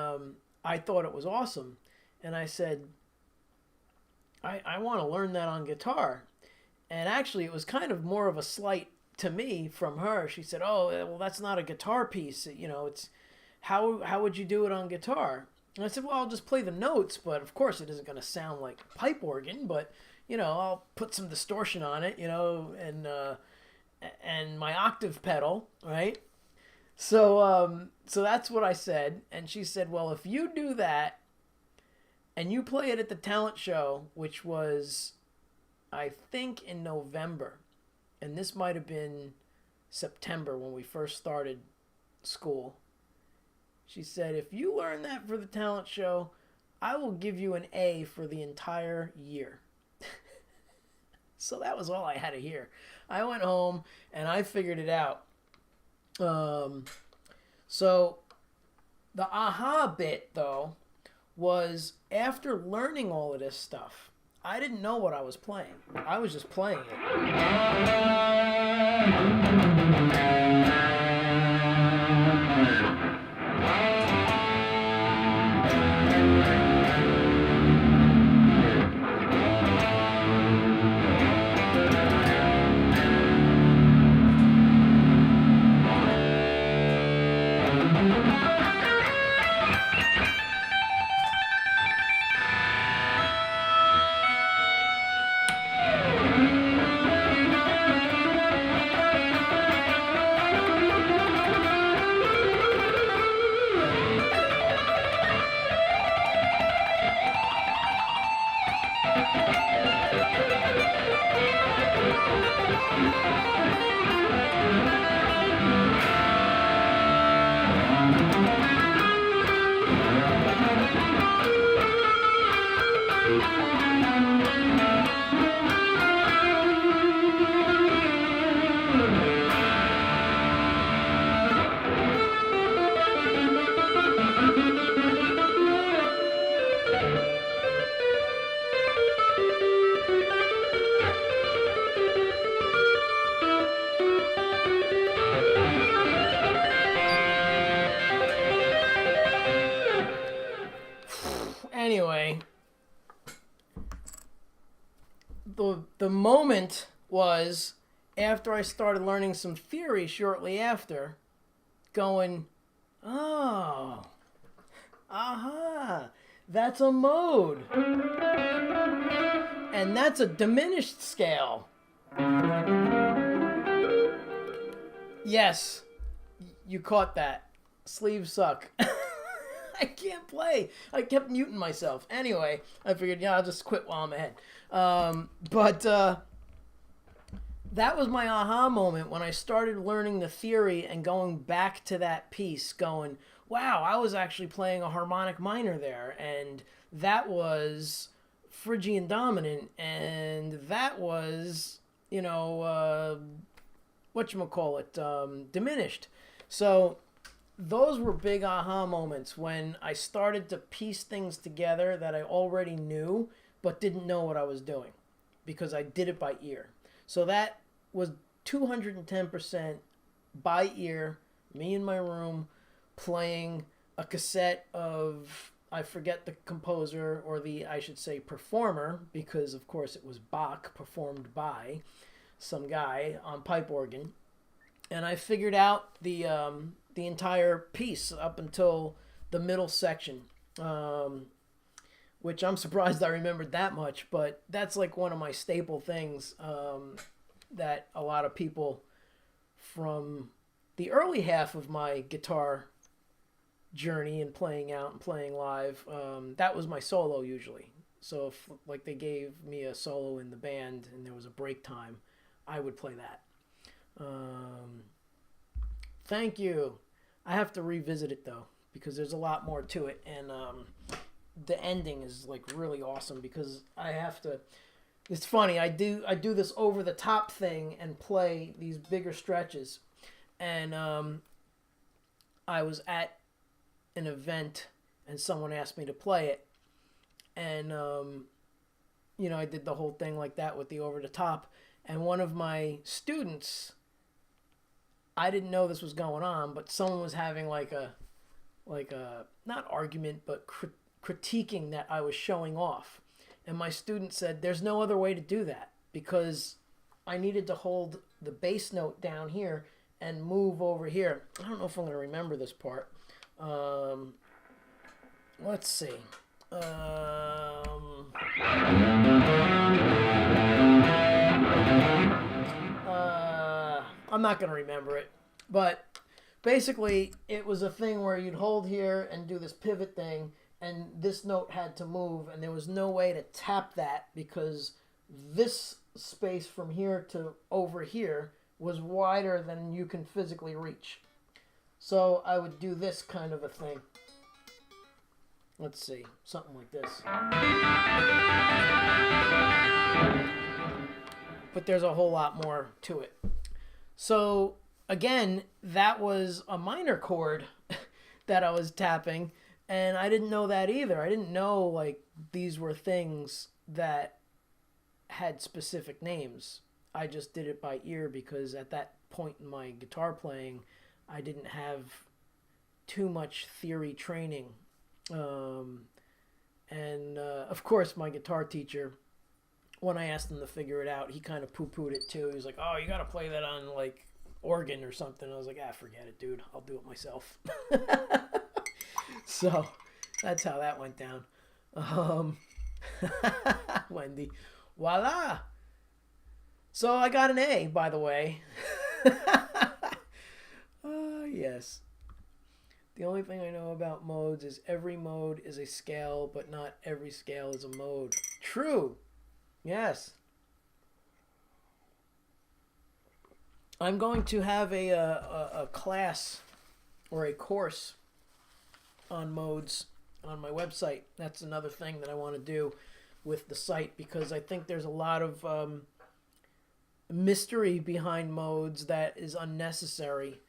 I thought it was awesome. And I said, I want to learn that on guitar. And actually, it was kind of more of a slight to me from her. She said, oh, well, that's not a guitar piece. It's how would you do it on guitar? And I said, well, I'll just play the notes, but of course it isn't going to sound like pipe organ, but, I'll put some distortion on it, and my octave pedal, right? So that's what I said. And she said, well, if you do that and you play it at the talent show, which was, I think, in November, and this might have been September when we first started school. She said, if you learn that for the talent show, I will give you an A for the entire year. So that was all I had to hear. I went home and I figured it out. So the aha bit, though, was after learning all of this stuff, I didn't know what I was playing. I was just playing it. the moment was after I started learning some theory shortly after, going, oh, aha, that's a mode. And that's a diminished scale. Yes, you caught that. Sleeves suck. I can't play. I kept muting myself. Anyway, I figured, yeah, I'll just quit while I'm ahead. But that was my aha moment when I started learning the theory and going back to that piece, going, wow, I was actually playing a harmonic minor there, and that was Phrygian dominant, and that was, whatchamacallit, diminished. So those were big aha moments when I started to piece things together that I already knew but didn't know what I was doing because I did it by ear. So that was 210% by ear, me in my room playing a cassette of, I forget the composer, or I should say performer, because of course it was Bach performed by some guy on pipe organ. And I figured out the entire piece up until the middle section, which I'm surprised I remembered that much, but that's like one of my staple things that a lot of people from the early half of my guitar journey and playing out and playing live, that was my solo usually. So if like they gave me a solo in the band and there was a break time, I would play that. Thank you. I have to revisit it though because there's a lot more to it, and the ending is like really awesome because I have to. It's funny. I do this over the top thing and play these bigger stretches, and I was at an event and someone asked me to play it, and I did the whole thing like that with the over the top, and one of my students. I didn't know this was going on, but someone was having like a not argument, but critiquing that I was showing off. And my student said, there's no other way to do that because I needed to hold the bass note down here and move over here. I don't know if I'm going to remember this part. Let's see. I'm not going to remember it, but basically it was a thing where you'd hold here and do this pivot thing, and this note had to move, and there was no way to tap that because this space from here to over here was wider than you can physically reach. So I would do this kind of a thing. Let's see, something like this. But there's a whole lot more to it. So again, that was a minor chord that I was tapping, and I didn't know that either. I didn't know like these were things that had specific names. I just did it by ear because at that point in my guitar playing, I didn't have too much theory training. Of course, my guitar teacher, when I asked him to figure it out, he kind of poo-pooed it too. He was like, oh, you got to play that on like organ or something. I was like, forget it, dude. I'll do it myself. So that's how that went down. Wendy. Voila. So I got an A, by the way. Yes. The only thing I know about modes is every mode is a scale, but not every scale is a mode. True. Yes. I'm going to have a class or a course on modes on my website. That's another thing that I want to do with the site because I think there's a lot of mystery behind modes that is unnecessary.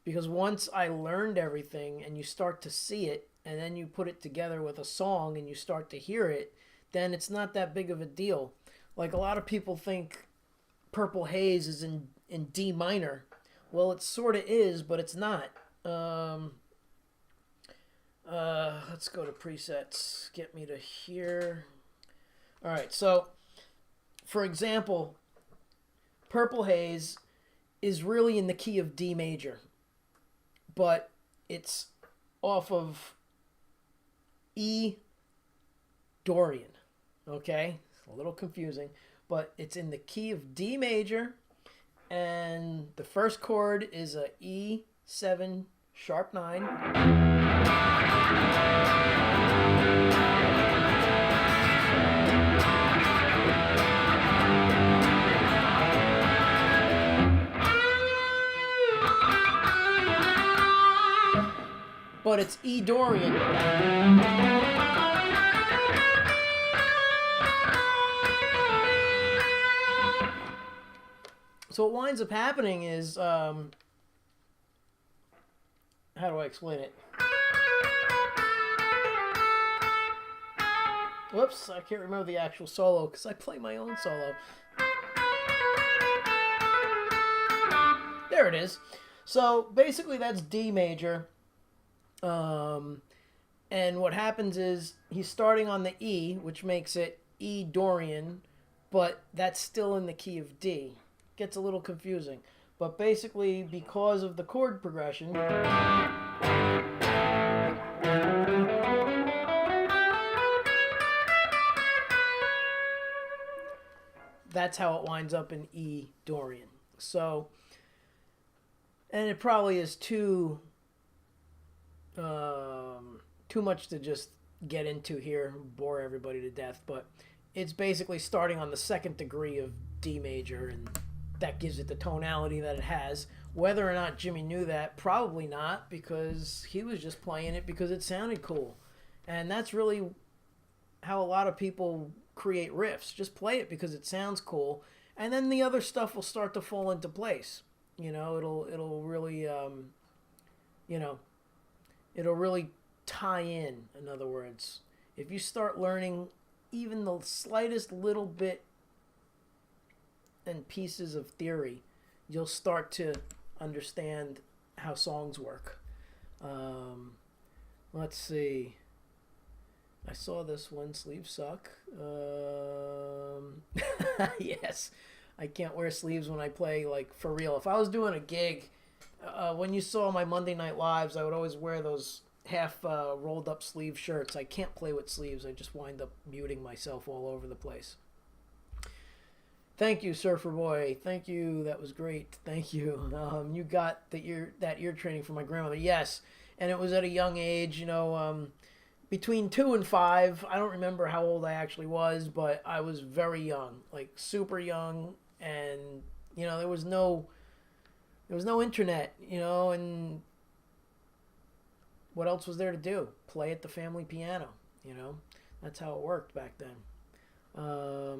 Because once I learned everything and you start to see it and then you put it together with a song and you start to hear it, then it's not that big of a deal. Like a lot of people think Purple Haze is in D minor. Well, it sort of is, but it's not. Let's go to presets. Get me to here. All right, so for example, Purple Haze is really in the key of D major, but it's off of E Dorian. Okay? It's a little confusing, but it's in the key of D major, and the first chord is a E7 sharp 9. But it's E Dorian. So what winds up happening is, how do I explain it? Whoops, I can't remember the actual solo because I play my own solo. There it is. So basically that's D major. And what happens is he's starting on the E, which makes it E Dorian, but that's still in the key of D. Gets a little confusing. But basically, because of the chord progression, that's how it winds up in E Dorian. So, and it probably is too much to just get into here, bore everybody to death, but it's basically starting on the second degree of D major, and that gives it the tonality that it has. Whether or not Jimmy knew that, probably not, because he was just playing it because it sounded cool. And that's really how a lot of people create riffs. Just play it because it sounds cool, and then the other stuff will start to fall into place. It'll really it'll really tie in other words. If you start learning even the slightest little bit and pieces of theory, you'll start to understand how songs work. Let's see. I saw this one, sleeves suck. Yes, I can't wear sleeves when I play, like, for real. If I was doing a gig, when you saw my Monday Night Lives, I would always wear those half rolled up sleeve shirts. I can't play with sleeves. I just wind up muting myself all over the place. Thank you, Surfer Boy. Thank you. That was great. Thank you. You got that ear training from my grandmother. Yes, and it was at a young age. Between 2 and 5. I don't remember how old I actually was, but I was very young, like super young, and there was no internet, and what else was there to do? Play at the family piano, That's how it worked back then.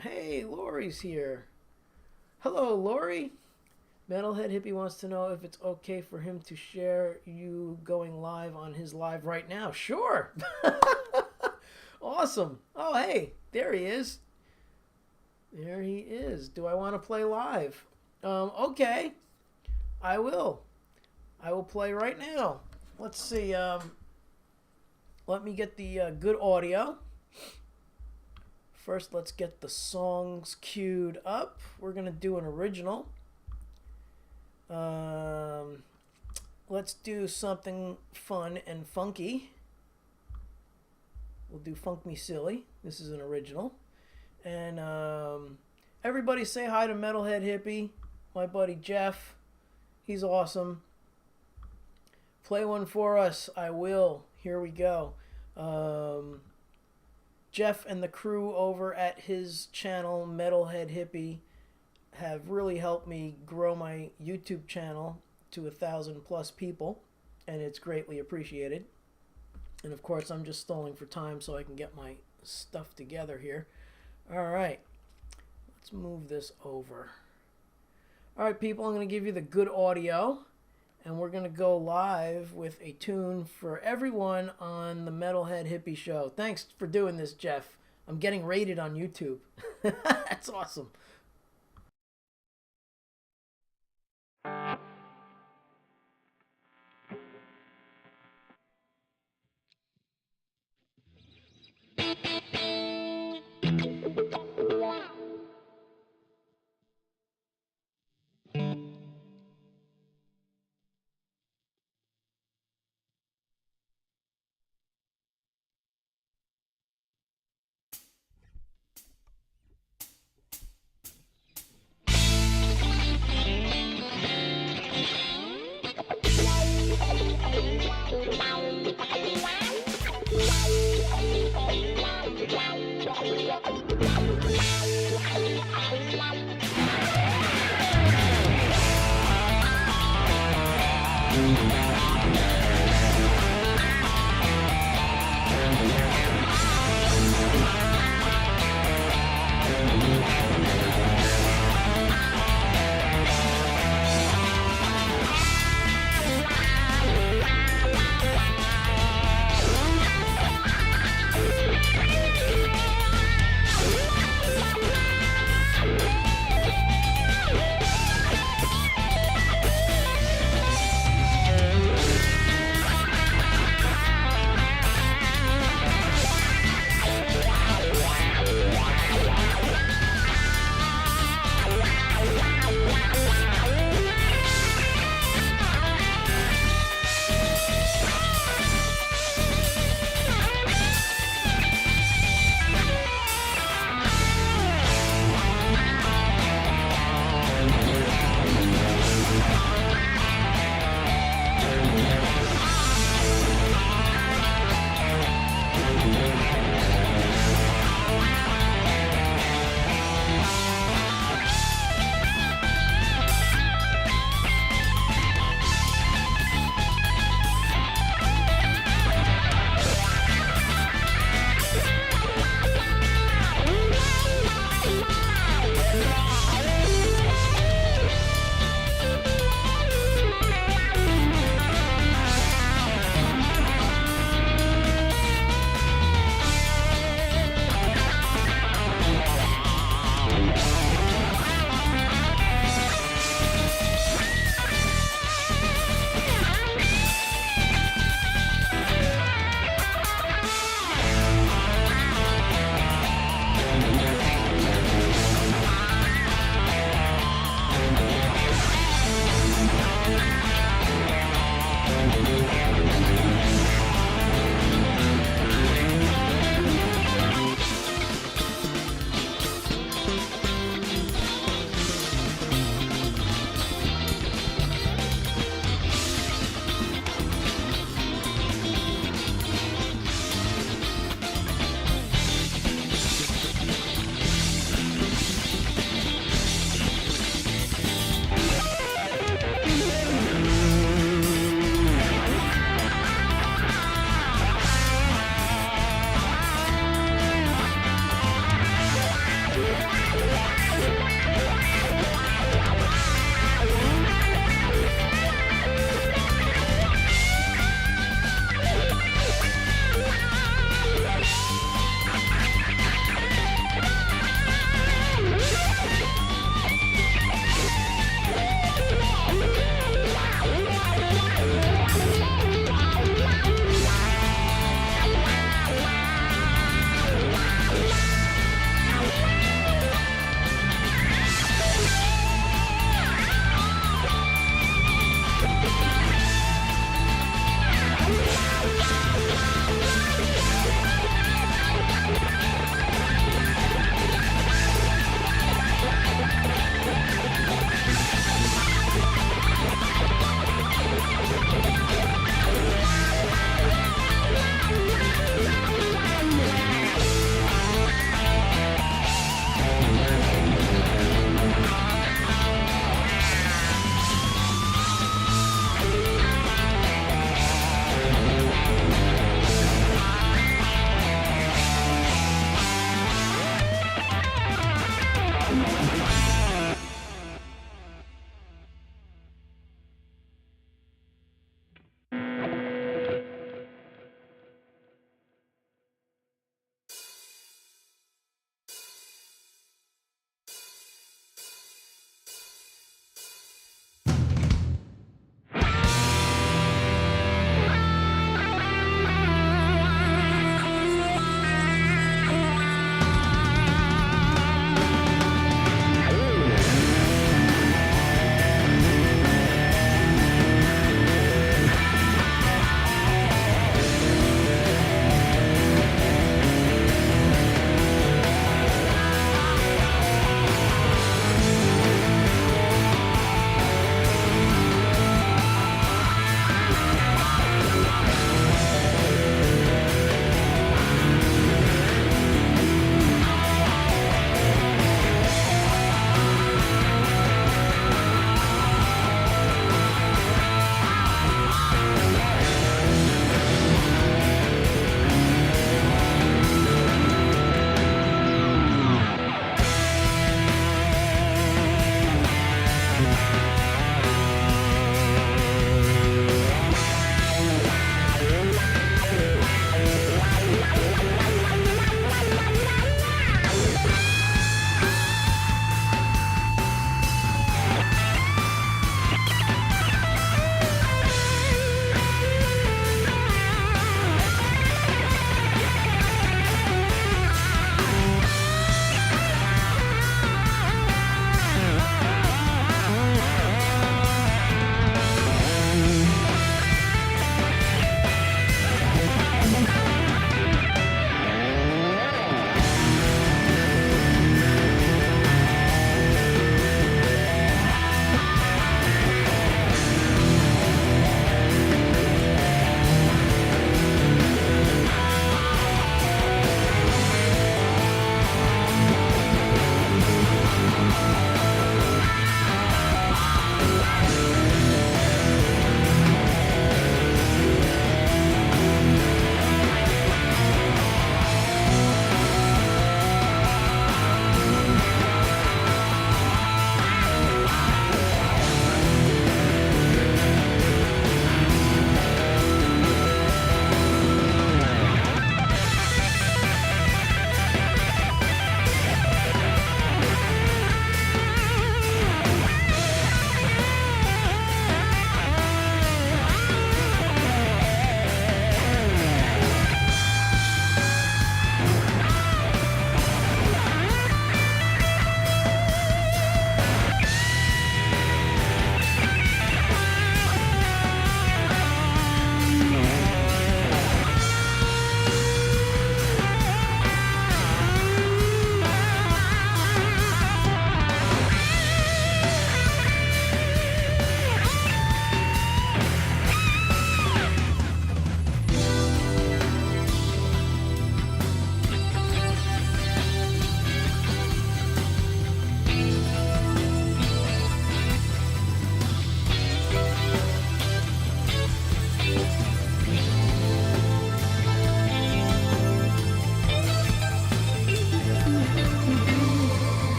Hey, Lori's here. Hello, Lori. Metalhead Hippie wants to know if it's okay for him to share you going live on his live right now. Sure. Awesome. Oh, hey, there he is. There he is. Do I want to play live? Okay. I will. I will play right now. Let's see. Let me get the good audio. First, let's get the songs queued up. We're going to do an original. Let's do something fun and funky. We'll do Funk Me Silly. This is an original. And everybody say hi to Metalhead Hippie. My buddy Jeff. He's awesome. Play one for us. I will. Here we go. Jeff and the crew over at his channel, Metalhead Hippie, have really helped me grow my YouTube channel to 1,000+ people, and it's greatly appreciated. And of course, I'm just stalling for time so I can get my stuff together here. All right, let's move this over. All right, people, I'm going to give you the good audio, and we're going to go live with a tune for everyone on the Metalhead Hippie Show. Thanks for doing this, Jeff. I'm getting rated on YouTube. That's awesome.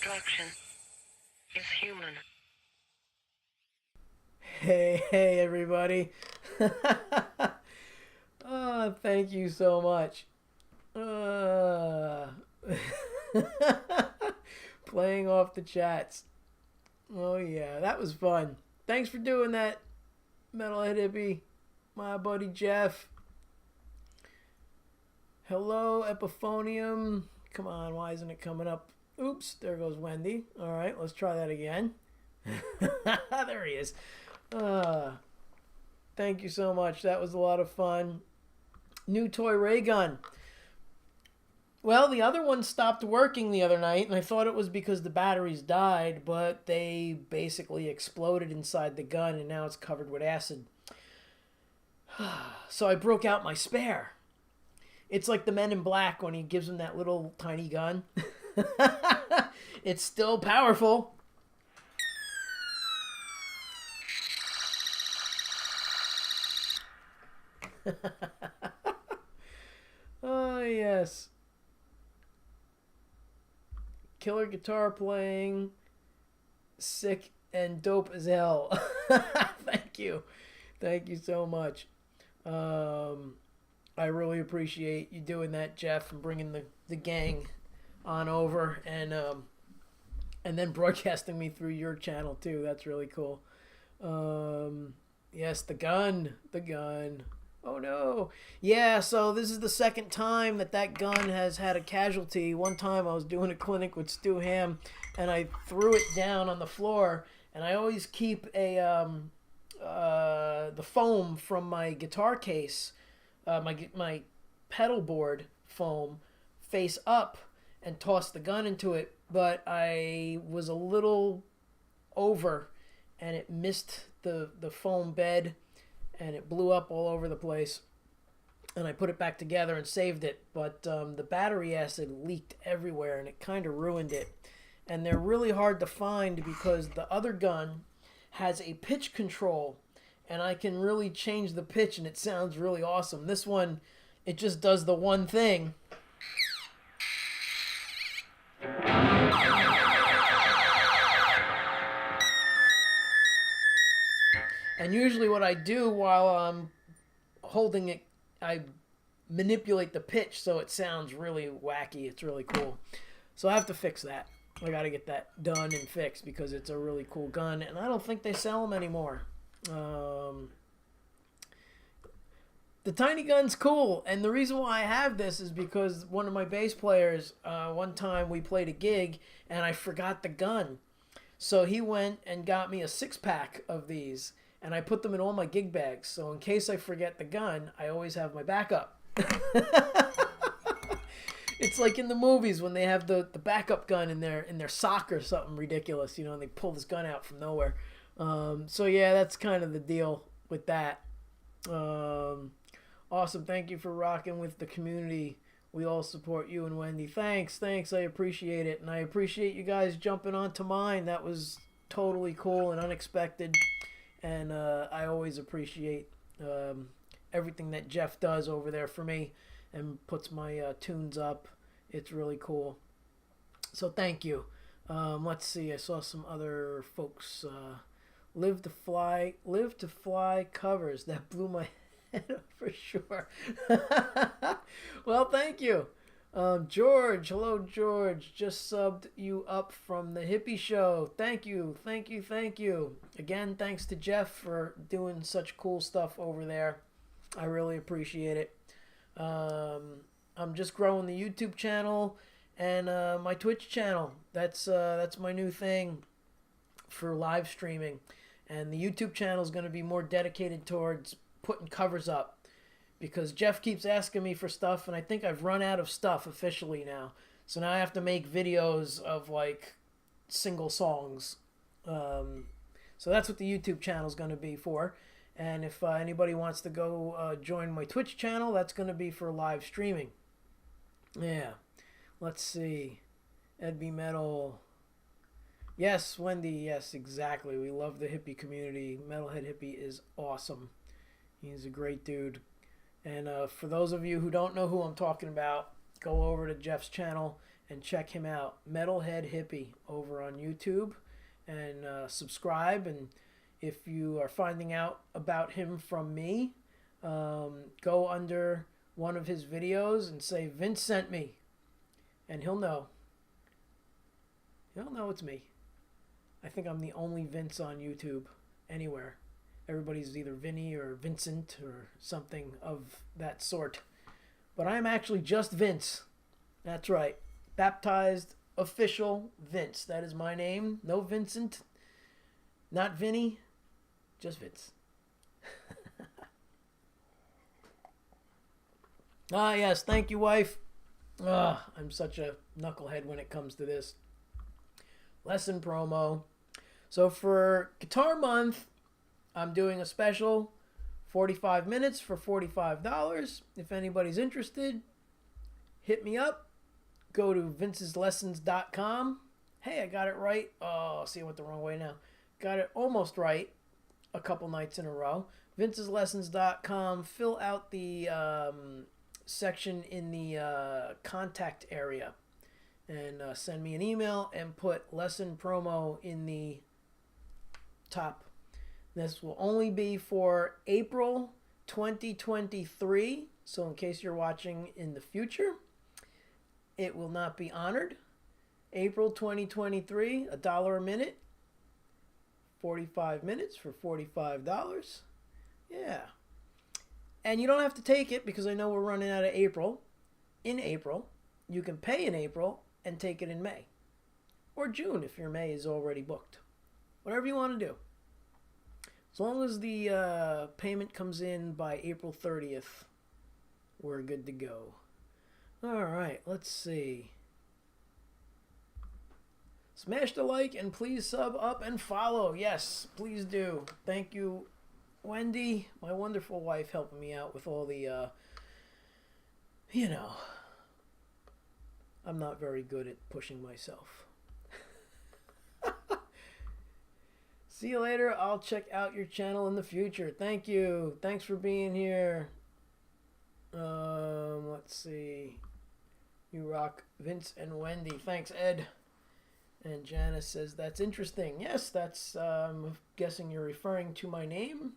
destruction is human. Hey, everybody. Oh, thank you so much. Uh, playing off the chats. Oh, yeah, that was fun. Thanks for doing that, Metalhead Hippie. My buddy Jeff. Hello, Epiphonium. Come on, why isn't it coming up? Oops, there goes Wendy. All right, let's try that again. There he is. Thank you so much. That was a lot of fun. New toy ray gun. Well, the other one stopped working the other night, and I thought it was because the batteries died, but they basically exploded inside the gun, and now it's covered with acid. So I broke out my spare. It's like the Men in Black when he gives him that little tiny gun. It's still powerful. Oh, yes. Killer guitar playing. Sick and dope as hell. Thank you. Thank you so much. I really appreciate you doing that, Jeff, and bringing the gang on over and then broadcasting me through your channel too. That's really cool. Yes, the gun. Oh no. Yeah, so this is the second time that gun has had a casualty. One time I was doing a clinic with Stu Ham and I threw it down on the floor, and I always keep the foam from my guitar case, my pedal board foam, face up and toss the gun into it, but I was a little over and it missed the foam bed and it blew up all over the place, and I put it back together and saved it, but the battery acid leaked everywhere and it kind of ruined it. And they're really hard to find because the other gun has a pitch control and I can really change the pitch and it sounds really awesome. This one, it just does the one thing. And usually what I do while I'm holding it, I manipulate the pitch so it sounds really wacky. It's really cool. So I have to fix that. I got to get that done and fixed because it's a really cool gun, and I don't think they sell them anymore. The tiny gun's cool, and the reason why I have this is because one of my bass players, one time we played a gig, and I forgot the gun. So he went and got me a 6-pack of these, and I put them in all my gig bags. So in case I forget the gun, I always have my backup. It's like in the movies when they have the backup gun in their sock or something ridiculous, you know, and they pull this gun out from nowhere. So yeah, that's kind of the deal with that. Awesome. Thank you for rocking with the community. We all support you and Wendy. Thanks. I appreciate it. And I appreciate you guys jumping onto mine. That was totally cool and unexpected. And I always appreciate everything that Jeff does over there for me and puts my tunes up. It's really cool. So thank you. Let's see. I saw some other folks. Live to Fly covers. That blew my head up for sure. Well, thank you. George, hello George. Just subbed you up from the Hippie Show. Thank you. Again, thanks to Jeff for doing such cool stuff over there. I really appreciate it. I'm just growing the YouTube channel and my Twitch channel. That's my new thing for live streaming. And the YouTube channel is going to be more dedicated towards putting covers up because Jeff keeps asking me for stuff, and I think I've run out of stuff officially now. So now I have to make videos of like single songs. So that's what the YouTube channel is going to be for. And if anybody wants to go join my Twitch channel, that's going to be for live streaming. Yeah. Let's see. Edby Metal. Yes, Wendy. Yes, exactly. We love the hippie community. Metalhead Hippie is awesome. He's a great dude. And for those of you who don't know who I'm talking about, go over to Jeff's channel and check him out, Metalhead Hippie, over on YouTube, and subscribe. And if you are finding out about him from me, go under one of his videos and say Vince sent me, and he'll know. He'll know it's me. I think I'm the only Vince on YouTube anywhere. Everybody's either Vinny or Vincent or something of that sort. But I am actually just Vince. That's right. Baptized official Vince. That is my name. No Vincent. Not Vinny. Just Vince. Ah, yes. Thank you, wife. I'm such a knucklehead when it comes to this. Lesson promo. So for Guitar Month, I'm doing a special 45 minutes for $45. If anybody's interested, hit me up. Go to vinceslessons.com. Hey, I got it right. Oh, see, I went the wrong way now. Got it almost right a couple nights in a row. vinceslessons.com. Fill out the section in the contact area and send me an email and put lesson promo in the top. This will only be for April 2023, so in case you're watching in the future, it will not be honored. April 2023, $1 a minute, 45 minutes for $45. Yeah. And you don't have to take it because I know we're running out of April. In April, you can pay in April and take it in May. Or June if your May is already booked. Whatever you want to do. As long as the payment comes in by April 30th, we're good to go. All right, let's see. Smash the like and please sub up and follow. Yes, please do. Thank you, Wendy, my wonderful wife, helping me out with all the, I'm not very good at pushing myself. See you later. I'll check out your channel in the future. Thank you. Thanks for being here. Let's see. You rock, Vince and Wendy. Thanks, Ed. And Janice says, that's interesting. Yes, that's, I'm guessing you're referring to my name.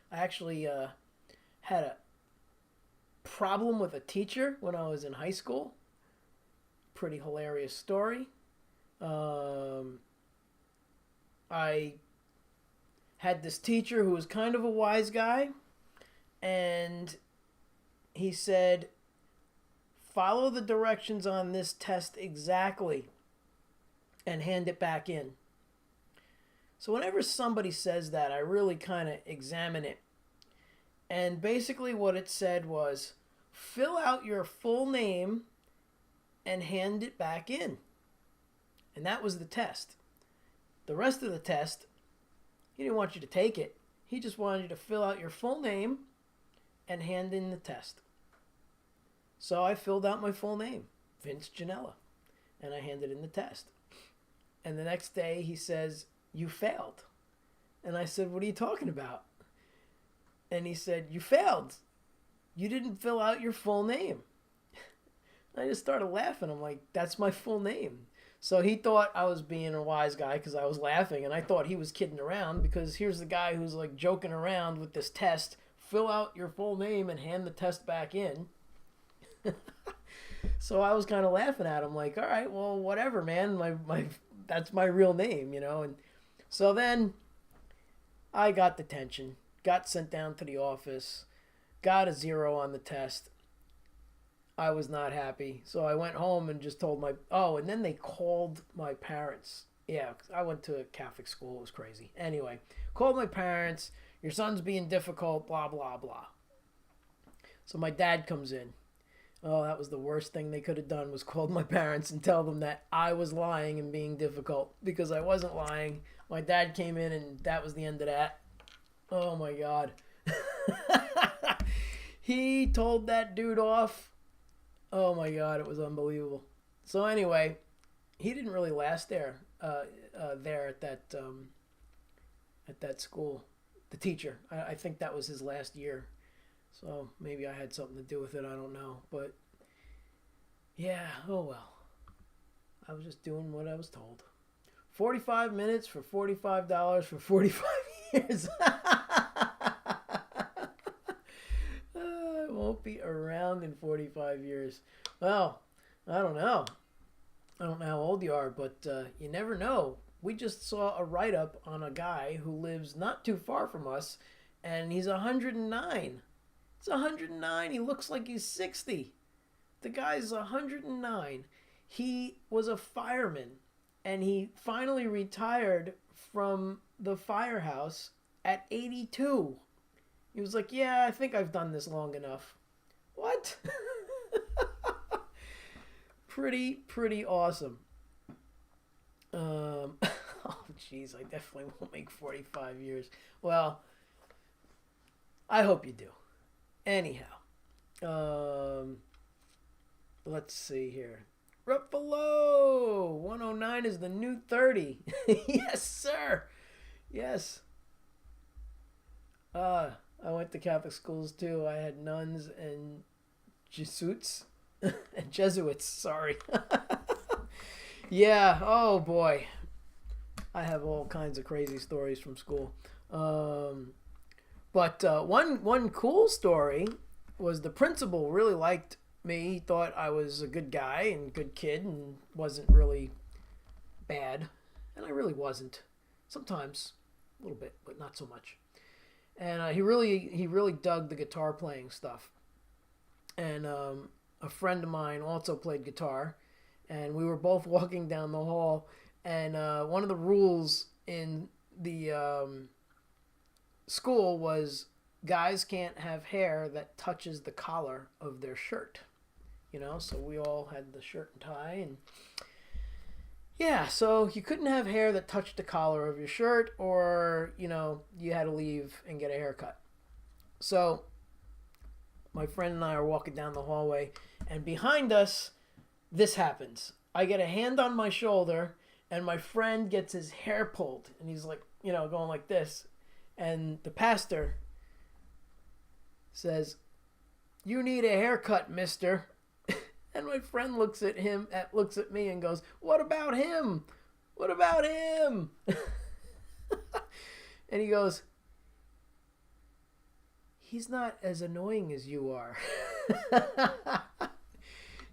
I actually had a problem with a teacher when I was in high school. Pretty hilarious story. I had this teacher who was kind of a wise guy, and he said, follow the directions on this test exactly and hand it back in. So whenever somebody says that, I really kind of examine it. And basically what it said was, fill out your full name and hand it back in. And that was the test. The rest of the test, he didn't want you to take it. He just wanted you to fill out your full name and hand in the test. So I filled out my full name, Vince Ginella, and I handed in the test. And the next day he says, you failed. And I said, what are you talking about? And he said, you failed. You didn't fill out your full name. I just started laughing. I'm like, that's my full name. So he thought I was being a wise guy because I was laughing, and I thought he was kidding around because here's the guy who's like joking around with this test. Fill out your full name and hand the test back in. So I was kind of laughing at him like, all right, well, whatever, man. That's my real name, And so then I got detention, got sent down to the office, got a 0 on the test. I was not happy. So I went home and just told and then they called my parents. Yeah, I went to a Catholic school. It was crazy. Anyway, called my parents. Your son's being difficult, blah, blah, blah. So my dad comes in. Oh, that was the worst thing they could have done was called my parents and tell them that I was lying and being difficult because I wasn't lying. My dad came in and that was the end of that. Oh my God. He told that dude off. Oh my God, it was unbelievable. So anyway, he didn't really last there at that school. The teacher, I think that was his last year. So maybe I had something to do with it. I don't know. But yeah, oh well. I was just doing what I was told. 45 minutes for $45 for 45 years. I won't be around in 45 years. Well, I don't know. I don't know how old you are, but you never know. We just saw a write-up on a guy who lives not too far from us, and he's 109. He's 109. He looks like he's 60. The guy's 109. He was a fireman, and he finally retired from the firehouse at 82. He was like, yeah, I think I've done this long enough. What? Pretty awesome. Oh, jeez, I definitely won't make 45 years. Well, I hope you do. Anyhow, let's see here. Ruffalo! 109 is the new 30. Yes, sir. Yes. I went to Catholic schools too. I had nuns and Jesuits. Jesuits, sorry. Yeah, oh boy. I have all kinds of crazy stories from school. But one cool story was the principal really liked me. He thought I was a good guy and good kid and wasn't really bad. And I really wasn't. Sometimes, a little bit, but not so much. And he really dug the guitar playing stuff. And a friend of mine also played guitar, and we were both walking down the hall, and one of the rules in the school was guys can't have hair that touches the collar of their shirt, so we all had the shirt and tie, and yeah, so you couldn't have hair that touched the collar of your shirt, or you had to leave and get a haircut. So my friend and I are walking down the hallway, and behind us, this happens. I get a hand on my shoulder, and my friend gets his hair pulled, and he's like, going like this. And the pastor says, "You need a haircut, mister." And my friend looks at me and goes, "What about him? What about him?" And he goes, "He's not as annoying as you are."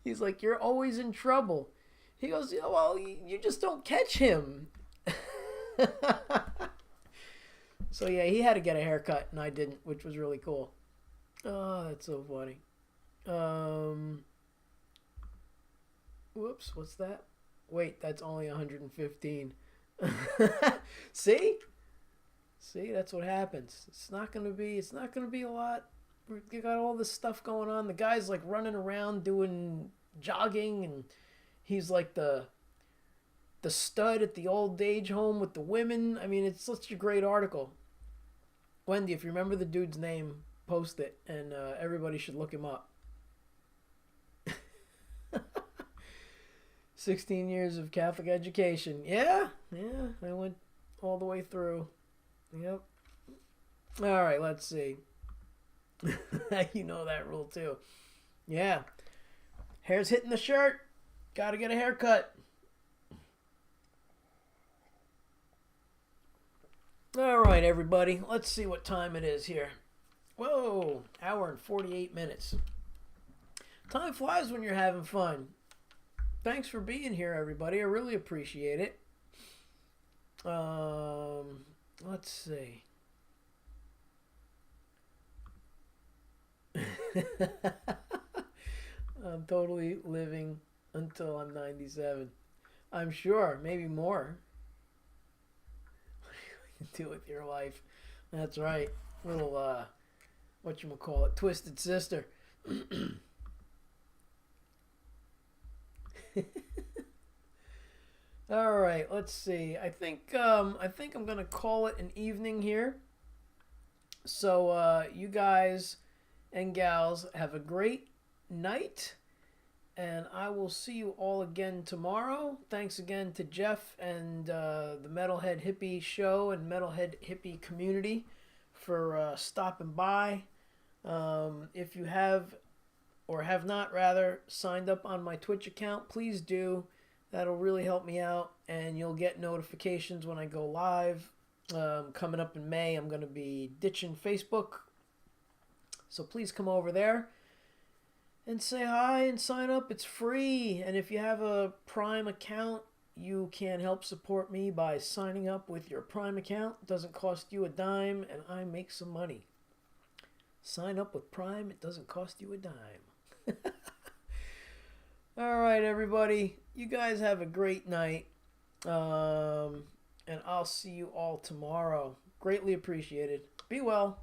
He's like, "You're always in trouble." He goes, "Yeah, well, you just don't catch him." So yeah, he had to get a haircut and I didn't, which was really cool. Oh, that's so funny. Whoops, what's that? Wait, that's only 115. See? See, that's what happens. It's not gonna be a lot. You got all this stuff going on. The guy's like running around doing jogging, and he's like the stud at the old age home with the women. I mean, it's such a great article. Wendy, if you remember the dude's name, post it, and everybody should look him up. 16 years of Catholic education. Yeah, I went all the way through. Yep. All right, let's see. You know that rule too. Yeah. Hair's hitting the shirt. Gotta get a haircut. All right, everybody. Let's see what time it is here. Whoa, hour and 48 minutes. Time flies when you're having fun. Thanks for being here, everybody. I really appreciate it. Let's see. I'm totally living until I'm 97. I'm sure, maybe more. What you do with your life? That's right. Little whatchamacallit, twisted sister. All right, let's see. I think I'm gonna call it an evening here. So you guys and gals have a great night, and I will see you all again tomorrow. Thanks again to Jeff and the Metalhead Hippie Show and Metalhead Hippie community for stopping by. If you have, or have not rather, signed up on my Twitch account, please do. That'll really help me out, and you'll get notifications when I go live. Coming up in May, I'm going to be ditching Facebook. So please come over there and say hi and sign up. It's free. And if you have a Prime account, you can help support me by signing up with your Prime account. It doesn't cost you a dime, and I make some money. Sign up with Prime. It doesn't cost you a dime. All right, everybody. You guys have a great night. And I'll see you all tomorrow. Greatly appreciated. Be well.